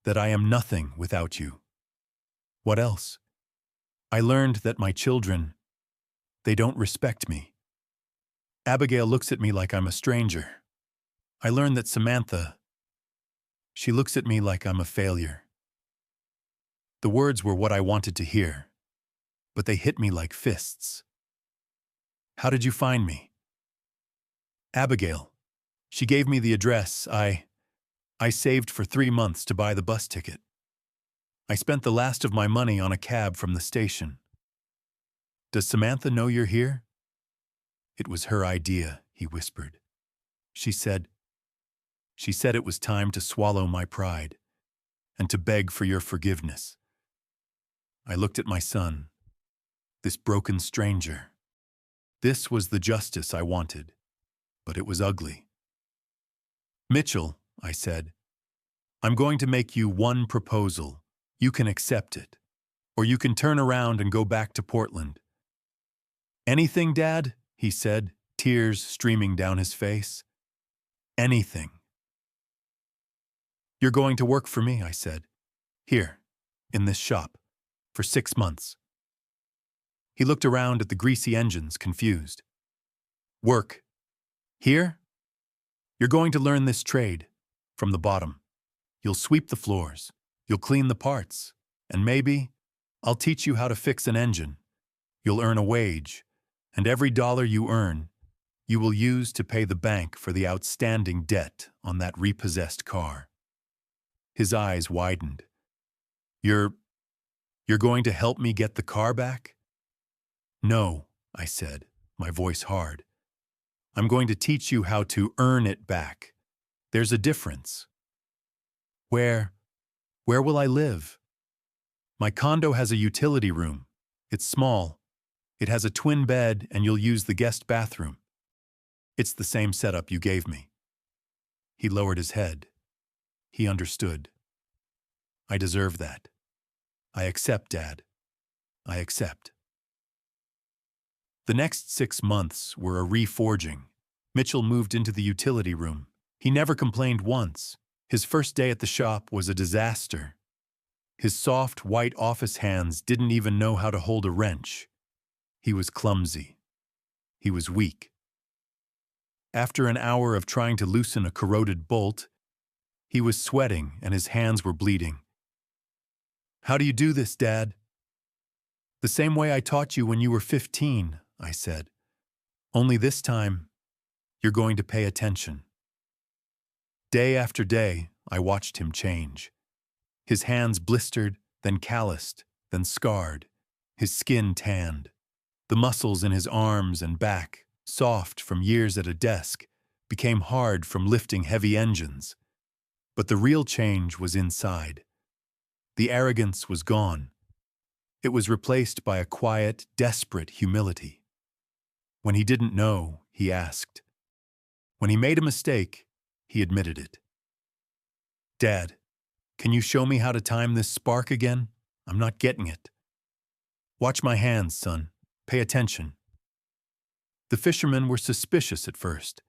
"that I am nothing without you." "What else?" "I learned that my children, they don't respect me. Abigail looks at me like I'm a stranger. I learned that Samantha, she looks at me like I'm a failure." The words were what I wanted to hear, but they hit me like fists. "How did you find me?" "Abigail. She gave me the address. I saved for 3 months to buy the bus ticket. I spent the last of my money on a cab from the station." "Does Samantha know you're here?" "It was her idea," he whispered. She said it was time to swallow my pride and to beg for your forgiveness." I looked at my son, this broken stranger. This was the justice I wanted, but it was ugly. "Mitchell," I said, "I'm going to make you one proposal. You can accept it, or you can turn around and go back to Portland." "Anything, Dad?" he said, tears streaming down his face. "Anything." "You're going to work for me," I said. "Here, in this shop, for 6 months." He looked around at the greasy engines, confused. "Work? Here? You're going to learn this trade, from the bottom. You'll sweep the floors, you'll clean the parts, and maybe I'll teach you how to fix an engine. You'll earn a wage, and every dollar you earn, you will use to pay the bank for the outstanding debt on that repossessed car." His eyes widened. You're going to help me get the car back?" "No," I said, my voice hard. "I'm going to teach you how to earn it back. There's a difference." Where will I live?" "My condo has a utility room. It's small. It has a twin bed and you'll use the guest bathroom. It's the same setup you gave me." He lowered his head. He understood. "I deserve that. I accept, Dad. I accept." The next 6 months were a reforging. Mitchell moved into the utility room. He never complained once. His first day at the shop was a disaster. His soft, white office hands didn't even know how to hold a wrench. He was clumsy. He was weak. After an hour of trying to loosen a corroded bolt, he was sweating and his hands were bleeding. "How do you do this, Dad?" "The same way I taught you when you were 15, I said. "Only this time, you're going to pay attention." Day after day, I watched him change. His hands blistered, then calloused, then scarred. His skin tanned. The muscles in his arms and back, soft from years at a desk, became hard from lifting heavy engines. But the real change was inside. The arrogance was gone. It was replaced by a quiet, desperate humility. When he didn't know, he asked. When he made a mistake, he admitted it. "Dad, can you show me how to time this spark again? I'm not getting it." "Watch my hands, son. Pay attention." The fishermen were suspicious at first.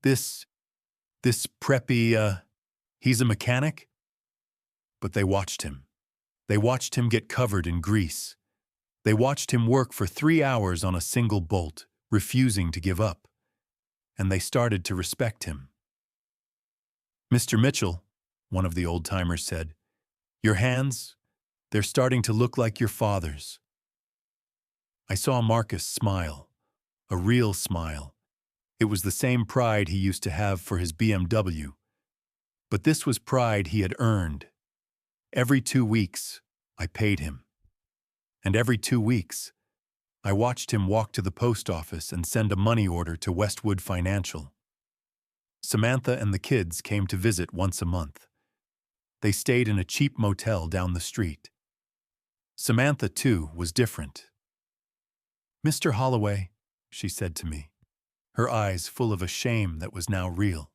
This preppy, he's a mechanic? But they watched him. They watched him get covered in grease. They watched him work for 3 hours on a single bolt, refusing to give up. And they started to respect him. "Mr. Mitchell," one of the old-timers said, "your hands, they're starting to look like your father's." I saw Marcus smile, a real smile. It was the same pride he used to have for his BMW. But this was pride he had earned. Every 2 weeks, I paid him. And every 2 weeks, I watched him walk to the post office and send a money order to Westwood Financial. Samantha and the kids came to visit once a month. They stayed in a cheap motel down the street. Samantha, too, was different. "Mr. Holloway," she said to me, her eyes full of a shame that was now real.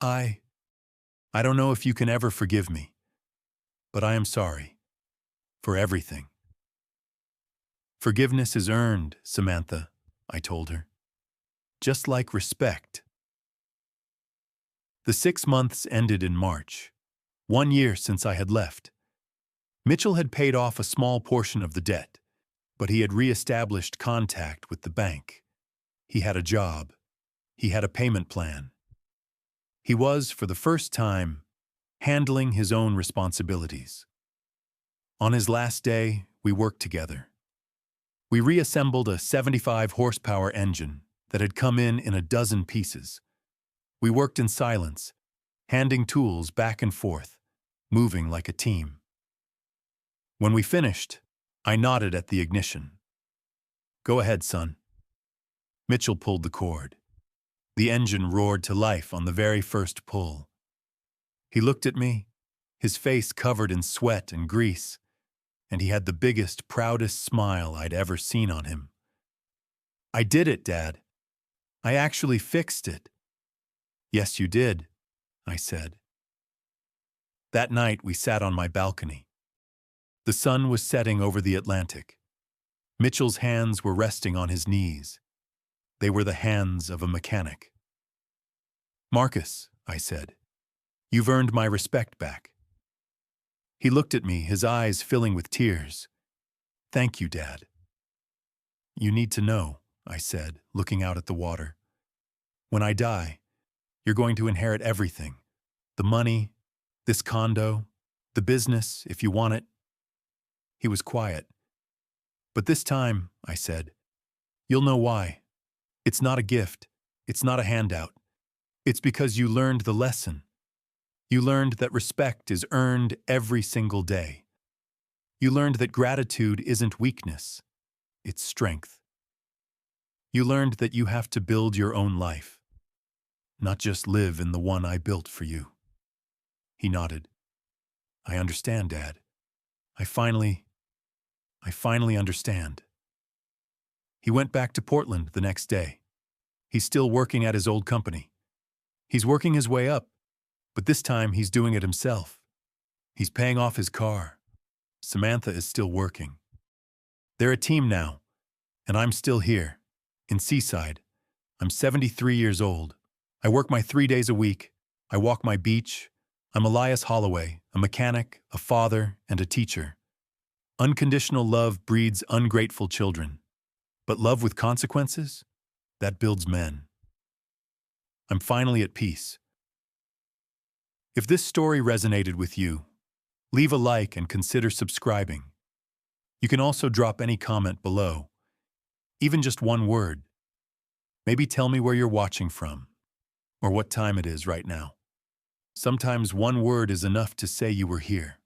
I don't know if you can ever forgive me, but I am sorry. For everything." "Forgiveness is earned, Samantha," I told her. "Just like respect." The 6 months ended in March, 1 year since I had left. Mitchell had paid off a small portion of the debt, but he had re-established contact with the bank. He had a job. He had a payment plan. He was, for the first time, handling his own responsibilities. On his last day, we worked together. We reassembled a 75-horsepower engine that had come in a dozen pieces. We worked in silence, handing tools back and forth, moving like a team. When we finished, I nodded at the ignition. "Go ahead, son." Mitchell pulled the cord. The engine roared to life on the very first pull. He looked at me, his face covered in sweat and grease, and he had the biggest, proudest smile I'd ever seen on him. "I did it, Dad. I actually fixed it." "Yes, you did," I said. That night we sat on my balcony. The sun was setting over the Atlantic. Mitchell's hands were resting on his knees. They were the hands of a mechanic. "Marcus," I said, "you've earned my respect back." He looked at me, his eyes filling with tears. "Thank you, Dad." "You need to know," I said, looking out at the water. "When I die, you're going to inherit everything. The money, this condo, the business, if you want it." He was quiet. "But this time," I said, "you'll know why. It's not a gift. It's not a handout. It's because you learned the lesson. You learned that respect is earned every single day. You learned that gratitude isn't weakness. It's strength. You learned that you have to build your own life, not just live in the one I built for you." He nodded. "I understand, Dad. I finally understand." He went back to Portland the next day. He's still working at his old company. He's working his way up, but this time he's doing it himself. He's paying off his car. Samantha is still working. They're a team now, and I'm still here, in Seaside. I'm 73 years old. I work my 3 days a week. I walk my beach. I'm Elias Holloway, a mechanic, a father, and a teacher. Unconditional love breeds ungrateful children. But love with consequences? That builds men. I'm finally at peace. If this story resonated with you, leave a like and consider subscribing. You can also drop any comment below, even just one word. Maybe tell me where you're watching from, or what time it is right now. Sometimes one word is enough to say you were here.